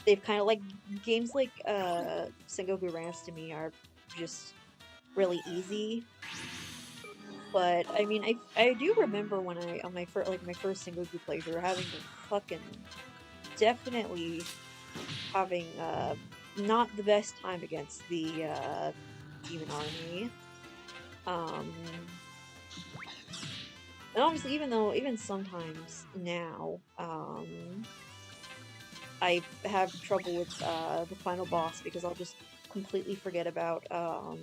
they've kind of like games like Sengoku Rance to me are just really easy. But I mean, I do remember when I on my first Sengoku playthrough having to fucking definitely having not the best time against the demon army. Um, and obviously, even sometimes now, I have trouble with the final boss because I'll just completely forget about oh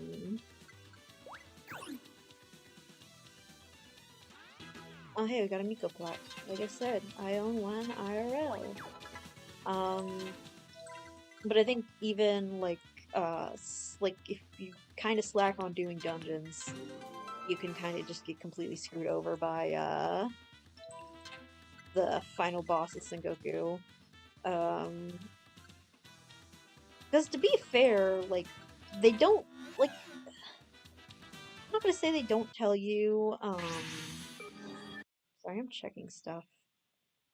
hey, we got a Miko plaque. Like I said, I own one IRL. Um, but I think even like like if you kind of slack on doing dungeons, you can kind of just get completely screwed over by the final boss of Sengoku. Um, because to be fair, like they don't like. I'm not gonna say they don't tell you. Sorry, I'm checking stuff.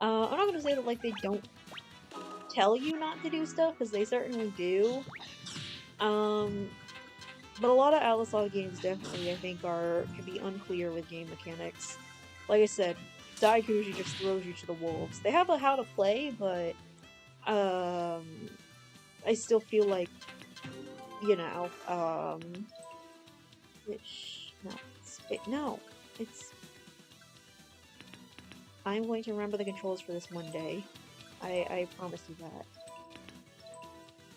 I'm not gonna say that like they don't tell you not to do stuff because they certainly do. Um, but a lot of Alisaw games definitely, I think, can be unclear with game mechanics. Like I said, Daikuji just throws you to the wolves. They have a how to play, but um, I still feel like you know, no, no, it's. I'm going to remember the controls for this one day. I promise you that.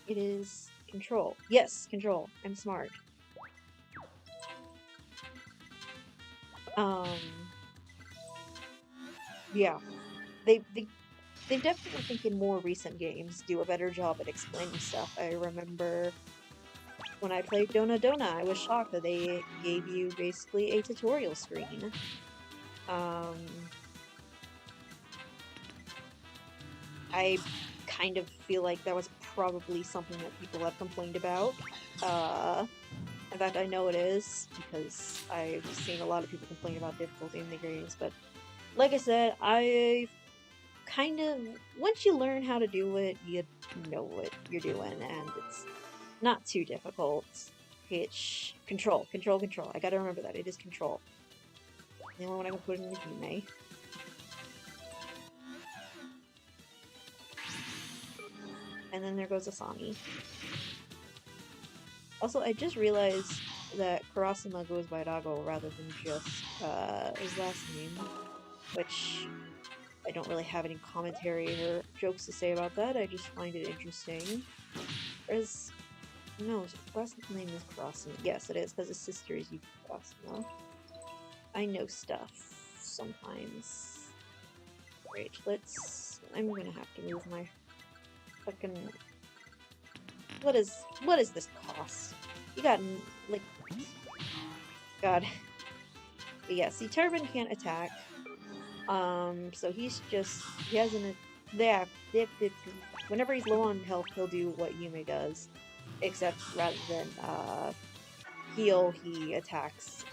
It is control. Yes, control. I'm smart. Um, yeah, they definitely, I think, in more recent games do a better job at explaining stuff. I remember when I played Dona Dona, I was shocked that they gave you basically a tutorial screen. Um, I kind of feel like that was probably something that people have complained about. In fact, I know it is because I've seen a lot of people complain about difficulty in the games, but like I said, I kind of once you learn how to do it, you know what you're doing, and it's not too difficult. It's control, control, control. I gotta remember that it is control. The only one I can put in the Hime. And then there goes Asami. Also, I just realized that Kurasuma goes by Dago rather than just his last name, which I don't really have any commentary or jokes to say about that. I just find it interesting. There's no, his last name is Kurasuma. Yes, it is because his sister is Yuki Kurasuma. I know stuff sometimes. Right, I'm gonna have to move my fucking. What is this cost? You got like, God. But yeah, see, Turban can't attack. So he hasn't. Yeah, whenever he's low on health, he'll do what Yume does, except rather than heal, he attacks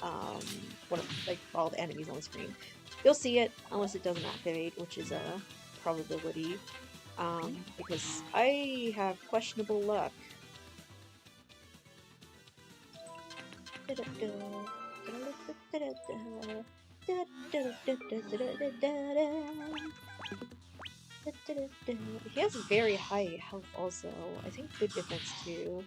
like all the enemies on the screen. You'll see it unless it doesn't activate, which is a probability. Because I have questionable luck. He has very high health also. I think good defense too.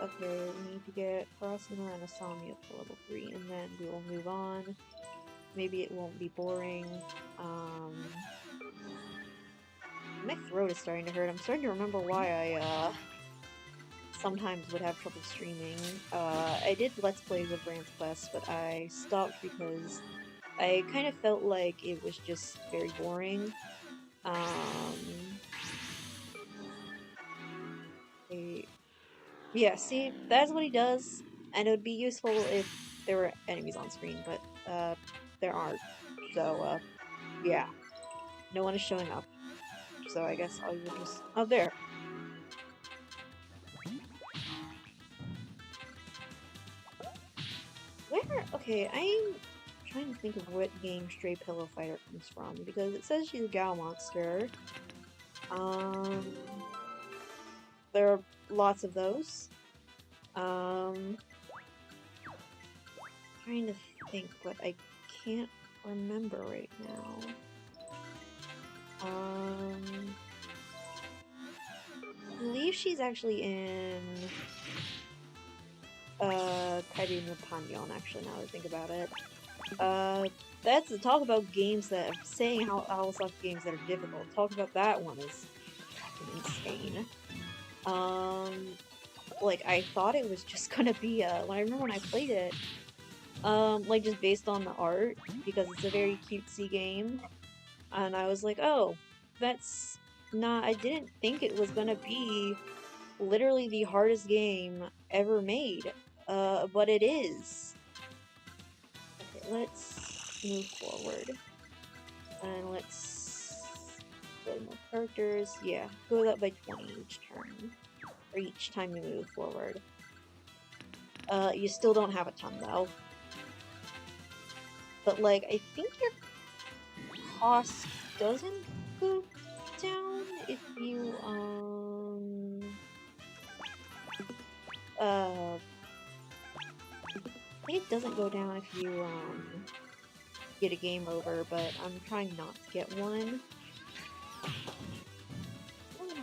Okay, we need to get Karasuma and Asami up to level 3, and then we will move on. Maybe it won't be boring. My throat is starting to hurt. I'm starting to remember why I, sometimes would have trouble streaming. I did Let's Plays of Brand's Quest, but I stopped because I kind of felt like it was just very boring. Yeah, see, that's what he does, and it would be useful if there were enemies on screen, but, there aren't. So, yeah. No one is showing up. So I guess I'll just... Oh, there! Where? Okay, I'm trying to think of what game Stray Pillow Fighter comes from, because it says she's a Gal monster. There are lots of those. Trying to think, but I can't remember right now. I believe she's actually in Kaiju no Panyon, actually, now that I think about it. That's the talk about games that I'm saying how Alisoft games that are difficult. Talk about that one is fucking insane. Like, I thought it was just gonna be when I remember when I played it, like, just based on the art, because it's a very cutesy game, and I was like, oh, that's not, I didn't think it was gonna be literally the hardest game ever made, but it is. Okay, let's move forward, and let's go to more characters, yeah, goes up by 20 each turn. Or each time you move forward. You still don't have a ton though. But like, I think your cost doesn't go down if you, I think it doesn't go down if you, get a game over, but I'm trying not to get one.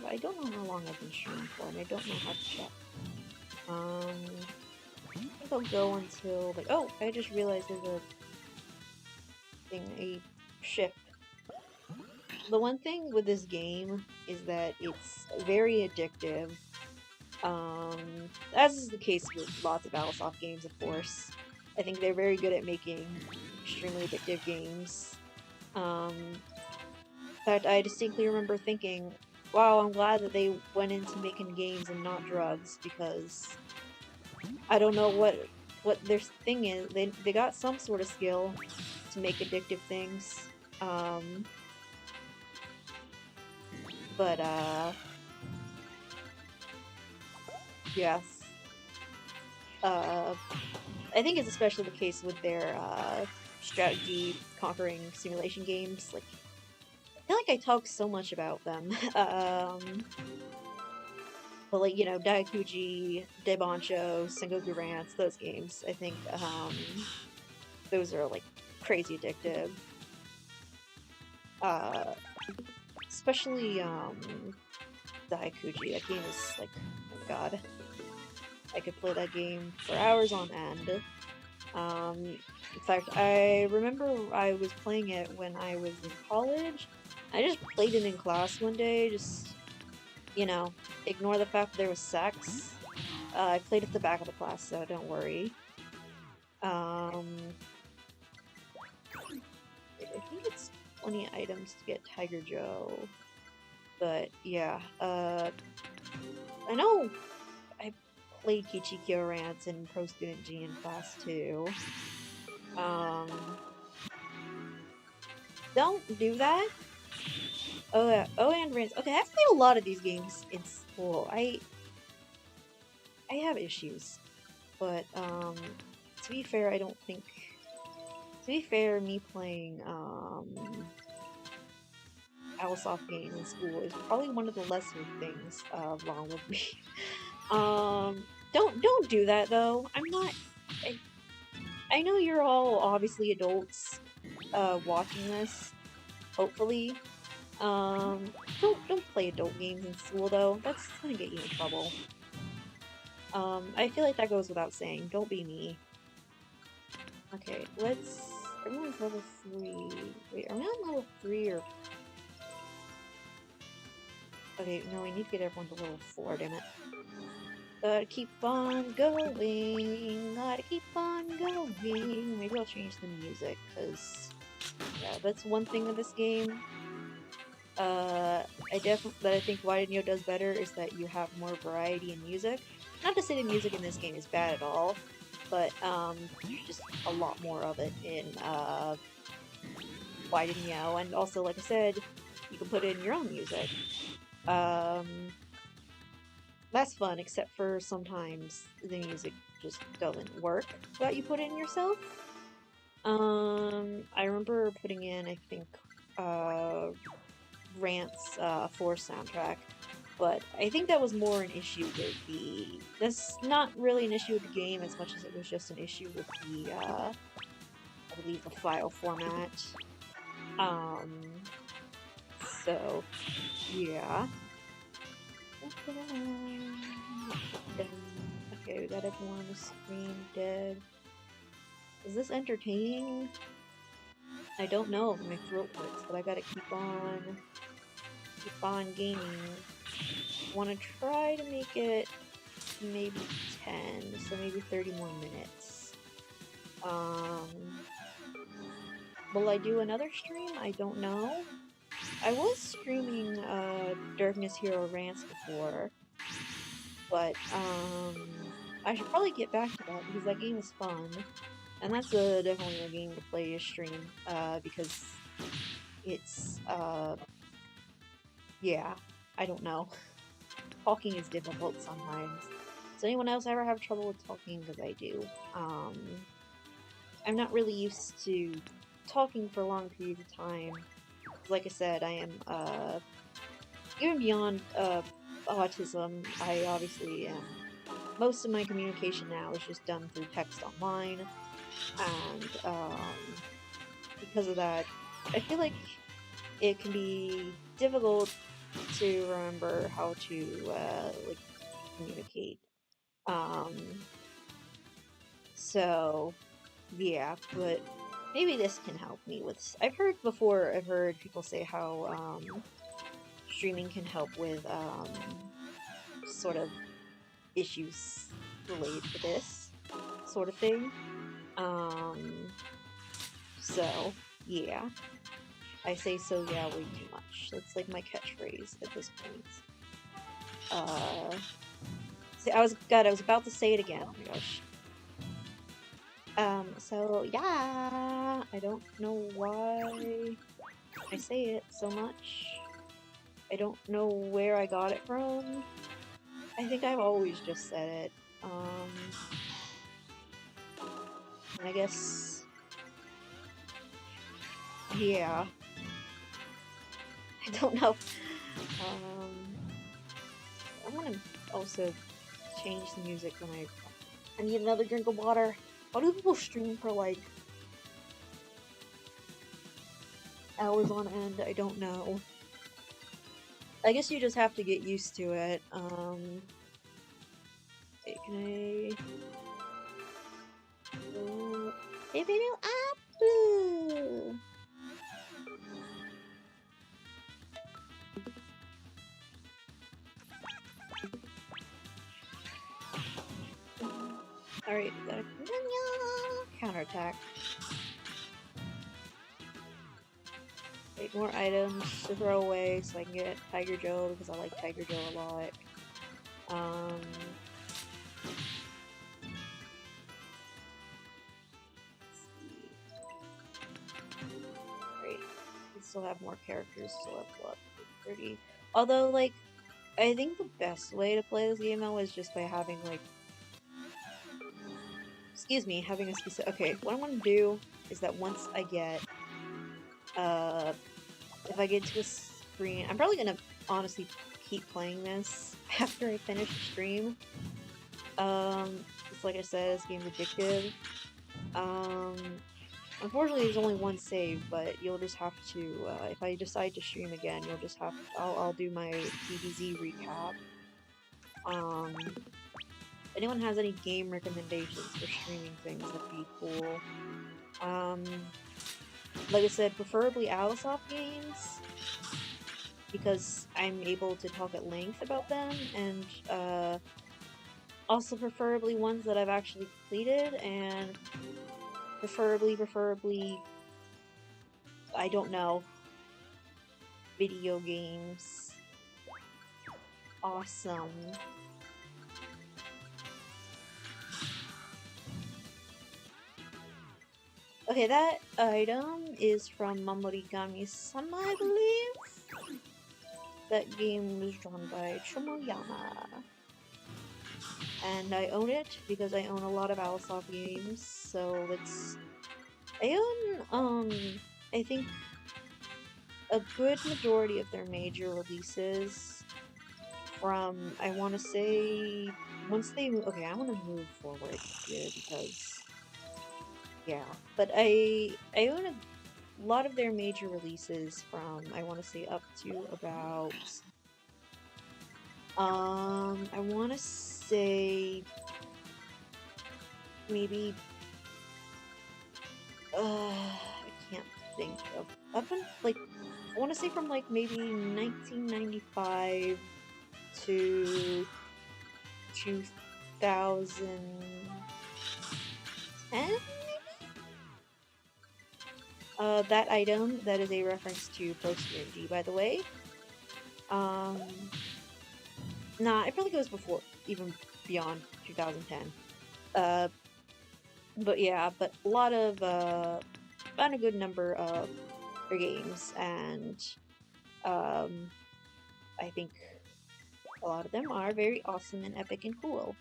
I don't know how long I've been streaming for, and I don't know how to check. I think I'll go until, like, oh, I just realized there's a ship. The one thing with this game is that it's very addictive. As is the case with lots of Alisoft games, of course. I think they're very good at making extremely addictive games. But I distinctly remember thinking, wow, I'm glad that they went into making games and not drugs, because I don't know what their thing is. They got some sort of skill to make addictive things. But yes. I think it's especially the case with their strategy conquering simulation games, like feel like I talk so much about them. But like, you know, Daikuji, Debancho, Sengoku Rants, those games, I think, those are like crazy addictive. Uh, especially, Daikuji. That game is like, oh my god. I could play that game for hours on end. In fact, I remember I was playing it when I was in college. I just played it in class one day, just, you know, ignore the fact that there was sex. I played at the back of the class, so don't worry. Um, I think it's 20 items to get Tiger Joe. But yeah, I know I played Kichikyo Rants in Pro Student G in class too. Um, don't do that. Oh yeah, oh and Rants. Okay, I've played a lot of these games in school. I have issues, but to be fair, I don't think. To be fair, me playing Owlsoft games in school is probably one of the lesser things wrong with me. Don't do that though. I'm not. I, I know you're all obviously adults watching this, hopefully. Don't play adult games in school though. That's gonna get you in trouble. I feel like that goes without saying. Don't be me. Okay, let's. Everyone's level 3. Wait, are we on level 3 or. Okay, no, we need to get everyone to level 4, damn it. Gotta keep on going. Gotta keep on going. Maybe I'll change the music, because. Yeah, that's one thing of this game. That I think Mamanyonyo does better is that you have more variety in music. Not to say the music in this game is bad at all, but there's just a lot more of it in Mamanyonyo, and also, like I said, you can put in your own music. Um, that's fun, except for sometimes the music just doesn't work that you put in yourself. I remember putting in, I think, Rant's 4 soundtrack, but I think that was more an issue with the. That's not really an issue with the game as much as it was just an issue with the, I believe, the file format. Um, so, yeah. Okay, we got everyone on the screen dead. Is this entertaining? I don't know if my throat hurts, but I gotta keep on gaming. Want to try to make it maybe 10, so maybe 30 more minutes. Will I do another stream? I don't know. I was streaming Darkness Hero Rants before, but I should probably get back to that because that game is fun, and that's definitely a game to play to stream because it's yeah, I don't know. Talking is difficult sometimes. Does anyone else ever have trouble with talking? Because I do. I'm not really used to talking for long periods of time. Like I said, I am, even beyond, autism, I obviously am. Most of my communication now is just done through text online, and, because of that, I feel like it can be difficult to remember how to, like, communicate. Um, so, yeah, but maybe this can help me with. I've heard people say how, streaming can help with, sort of issues related to this sort of thing. Um, so, yeah. I say so, yeah, way too much. That's like my catchphrase at this point. See, I was about to say it again. Oh my gosh. So yeah, I don't know why I say it so much. I don't know where I got it from. I think I've always just said it. And I guess, yeah. I don't know. Um, I want to also change the music when I need another drink of water. How do people stream for like hours on end? I don't know. I guess you just have to get used to it. Wait, can I? If you do apple. Alright, got a counterattack. Wait, more items to throw away so I can get Tiger Joe because I like Tiger Joe a lot. Right, we still have more characters to level up. 30. Although, like, I think the best way to play this game though is just by having like, excuse me, having a specific. Okay, what I want to do is that once I get, if I get to a screen, I'm probably gonna honestly keep playing this after I finish the stream. It's like I said, this game's addictive. Unfortunately, there's only one save, but you'll just have to, if I decide to stream again, you'll just have, I'll do my DBZ recap. If anyone has any game recommendations for streaming things, that'd be cool. Like I said, preferably Alisoft games, because I'm able to talk at length about them, and, also preferably ones that I've actually completed, and preferably, I don't know, video games. Awesome. Okay, that item is from Mamorigami-sama, I believe. That game was drawn by Chomoyama. And I own it because I own a lot of Alisoft games, so it's... I own, I think a good majority of their major releases from, I want to say, once they... Okay, I want to move forward here because... Yeah, but I own a lot of their major releases from, I want to say, up to about... I want to say... maybe... I can't think of... Up in, like, I want to say from, like, maybe 1995 to 2010? That item, that is a reference to Post-Energy, by the way. Nah, it probably goes before, even beyond 2010. But yeah, but a lot of, found a good number of their games, and, I think a lot of them are very awesome and epic and cool.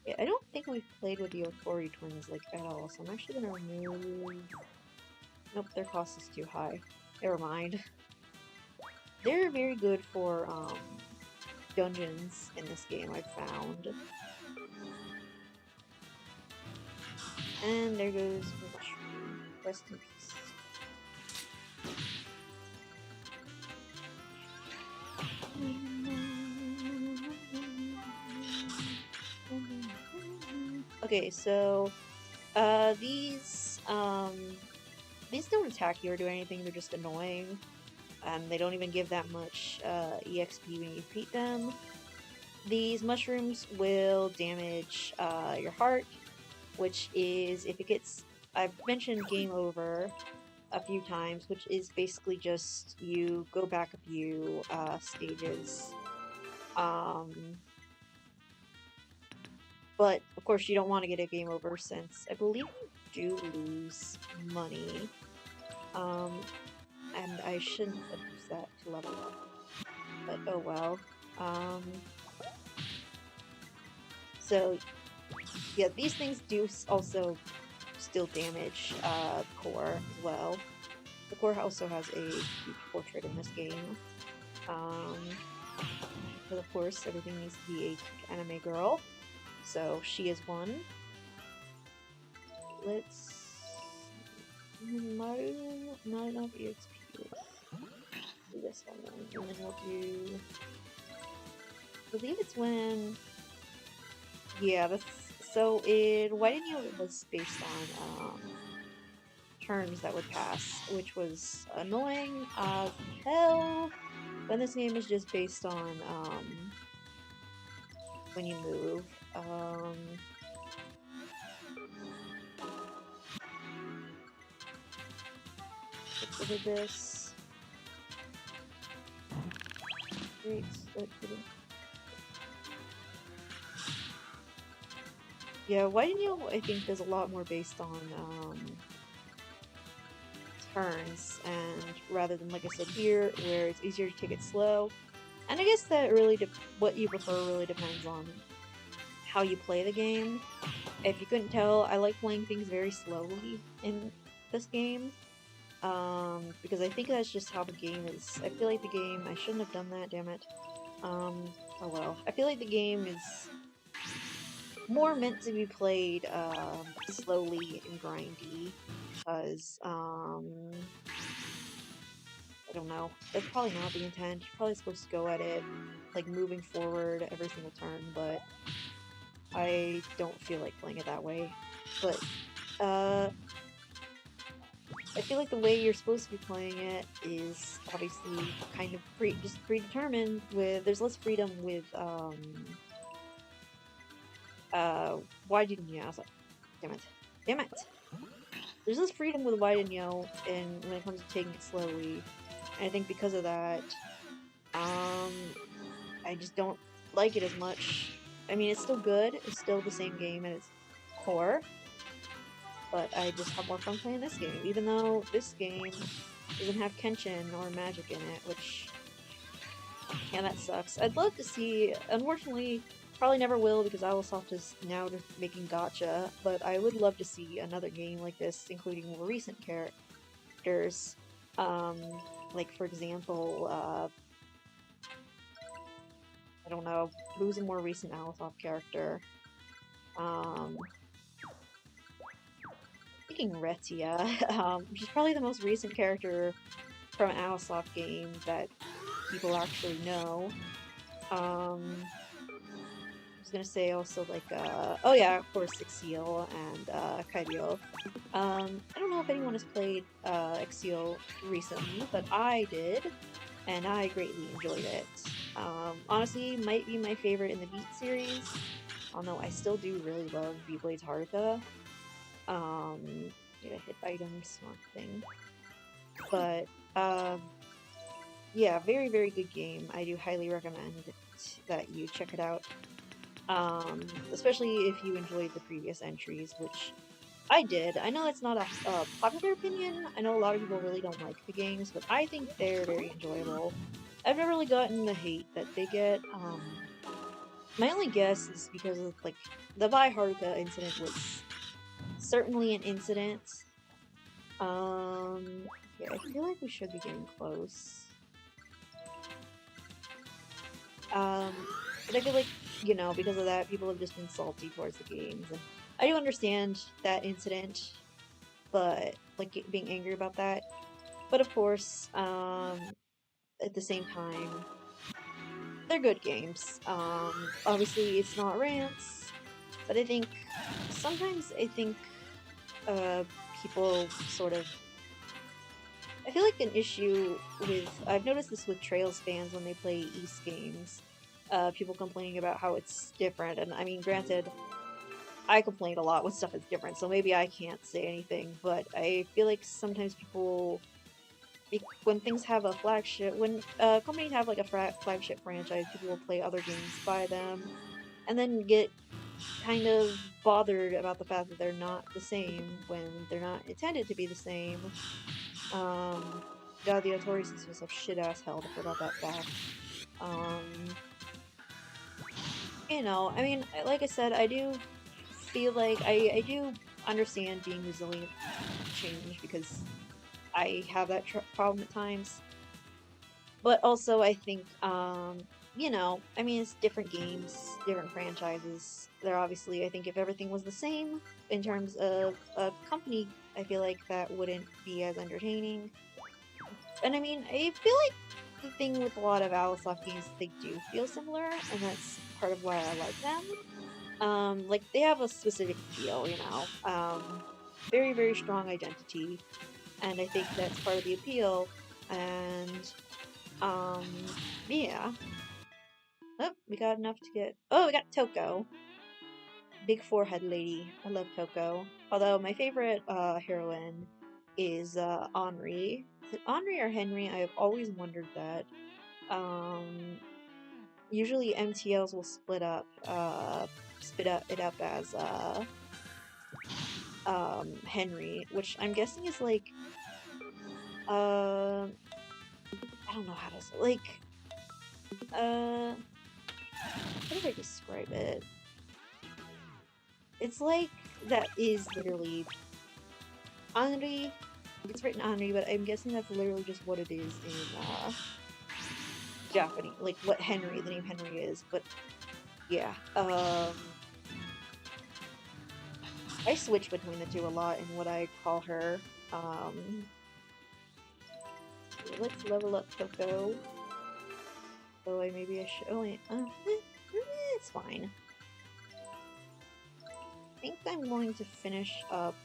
Yeah, I don't think we've played with the Otori twins, like, at all, so I'm actually gonna remove... Nope, their cost is too high. Never mind. They're very good for, dungeons in this game, I've found. And there goes the mushroom. Rest in peace. Okay, so, these don't attack you or do anything, they're just annoying. They don't even give that much, EXP when you defeat them. These mushrooms will damage, your heart, which is, if it gets... I've mentioned game over a few times, which is basically just you go back a few, stages. But, of course, you don't want to get a game over since I believe you do lose money. And I shouldn't have used that to level up. But, oh well. So, yeah, these things do also still damage, core as well. the core also has a huge portrait in this game. Um, but of course, everything needs to be a cute anime girl. So she is one. Let's... not enough EXP. Do this one then, and then we'll do... I believe it's when... Yeah, that's... So in White and Yellow it was based on turns that would pass, which was annoying as hell. But this game is just based on when you move. Let's look at this. Great. Yeah, White and Yellow I think is a lot more based on turns, and rather than, like I said here, where it's easier to take it slow. And I guess that really what you prefer really depends on how you play the game. If you couldn't tell, I like playing things very slowly in this game. Because I think that's just how the game is. I feel like the game, I shouldn't have done that, damn it. Oh well. I feel like the game is more meant to be played, slowly and grindy. Because, I don't know. That's probably not the intent. You're probably supposed to go at it, like, moving forward every single turn, but I don't feel like playing it that way. But, I feel like the way you're supposed to be playing it is obviously kind of just predetermined with, there's less freedom with, why didn't you ask? Damn it! There's less freedom with Wide and Yo, and when it comes to taking it slowly, and I think because of that, I just don't like it as much. I mean, it's still good, it's still the same game at its core, but I just have more fun playing this game, even though this game doesn't have Kenshin or magic in it, which, yeah, that sucks. I'd love to see, unfortunately, probably never will because Owlsoft is now making gacha, but I would love to see another game like this, including more recent characters. Like, for example, I don't know, who's a more recent Owlsoft character? Thinking Retia, she's probably the most recent character from an Owlsoft game that people actually know. I was gonna say also, like, oh yeah, of course, Exil and, Kairio. I don't know if anyone has played, Exil recently, but I did, and I greatly enjoyed it. Honestly, might be my favorite in the Beat series, although I still do really love Beat-Blade's Haruka. Yeah, hit items, not thing. But, yeah, very, very good game. I do highly recommend that you check it out. Especially if you enjoyed the previous entries, which I did. I know that's not a popular opinion. I know a lot of people really don't like the games, but I think they're very enjoyable. I've never really gotten the hate that they get. My only guess is because of, like, the Vi Haruka incident was certainly an incident. Yeah, I feel like we should be getting close. But I feel like, you know, because of that, people have just been salty towards the games, and I do understand that incident, but, like, being angry about that. But of course, at the same time, they're good games. Obviously it's not rants, but I think, sometimes I think, people sort of, I feel like an issue with, I've noticed this with Trails fans when they play East games, people complaining about how it's different, and I mean, granted, I complain a lot when stuff is different, so maybe I can't say anything, but I feel like sometimes people, when things have a flagship, when companies have like a flagship franchise, people will play other games by them, and then get kind of bothered about the fact that they're not the same when they're not intended to be the same. God, the Otori sisters have shit-ass hell to put out that fact. You know, I mean, like I said, I do feel like I do understand being resilient to change because I have that problem at times. But also, I think, I mean, it's different games, different franchises. They're obviously, I think if everything was the same in terms of a company, I feel like that wouldn't be as entertaining. And I mean, I feel like the thing with a lot of Alicesoft games, they do feel similar, and that's part of why I like them. Like they have a specific feel, very, very strong identity, and I think that's part of the appeal. And yeah. Oh, we got enough to get. Oh, we got Toko, big forehead lady. I love Toko. Although my favorite heroine is Henri. Is it Henri or Henry? I've always wondered that. Um, Usually MTLs will spit up it up as Henry, which I'm guessing is like I don't know how to say, like how do I describe it? It's like that is literally Henri. It's written Henri, but I'm guessing that's literally just what it is in Japanese, like what Henry, the name Henry is. But yeah, I switch between the two a lot in what I call her. Let's level up Coco. So maybe I should. It's fine. I think I'm going to finish up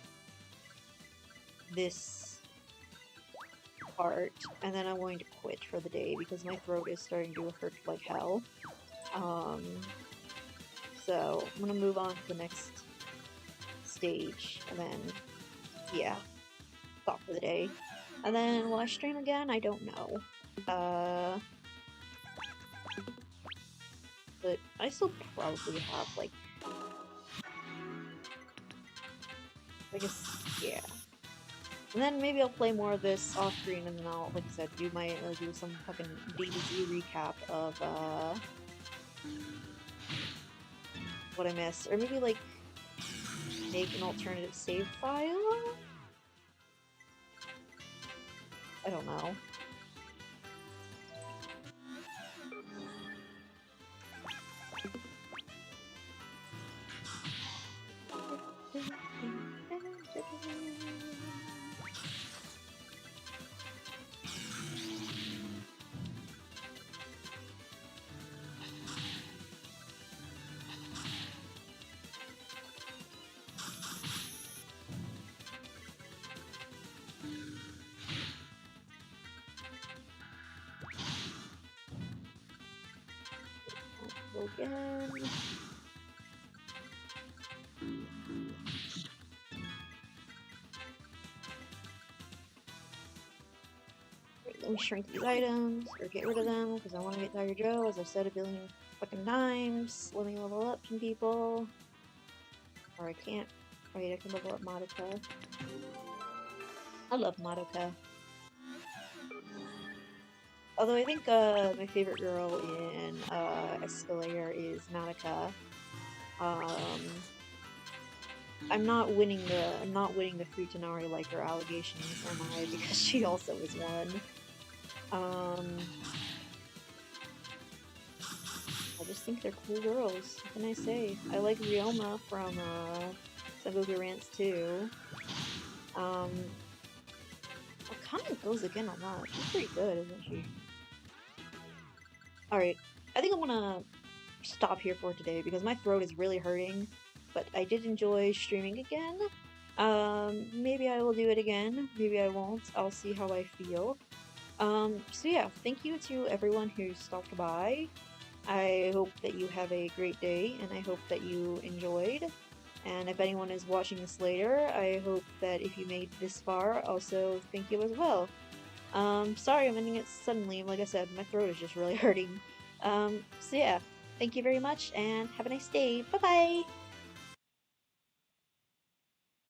this part, and then I'm going to quit for the day because my throat is starting to hurt like hell. So I'm gonna move on to the next stage, and then yeah, stop for the day. And then will I stream again? I don't know. But I still probably have like, I guess, yeah. And then maybe I'll play more of this off screen, and then I'll, like I said, do some fucking DBZ recap of what I missed, or maybe like make an alternative save file. I don't know. Again. Let me shrink these items, or get rid of them, because I want to get Tiger Joe, as I've said a billion fucking times. Let me level up some people. Or I can't. Wait, I can level up Madoka. I love Madoka. Although I think my favorite girl in Escalator is Madoka. I'm not winning the Futanari like her allegations, am I? Because she also is one. I just think they're cool girls. What can I say? I like Ryoma from Sengoku Rants too. What comment goes again on that? She's pretty good, isn't she? Alright, I think I'm gonna stop here for today because my throat is really hurting, but I did enjoy streaming again. Maybe I will do it again, maybe I won't, I'll see how I feel. So yeah, thank you to everyone who stopped by. I hope that you have a great day, and I hope that you enjoyed. And if anyone is watching this later, I hope that if you made this far, also thank you as well. Sorry I'm ending it suddenly, like I said, my throat is just really hurting. So yeah, thank you very much, and have a nice day. Bye-bye!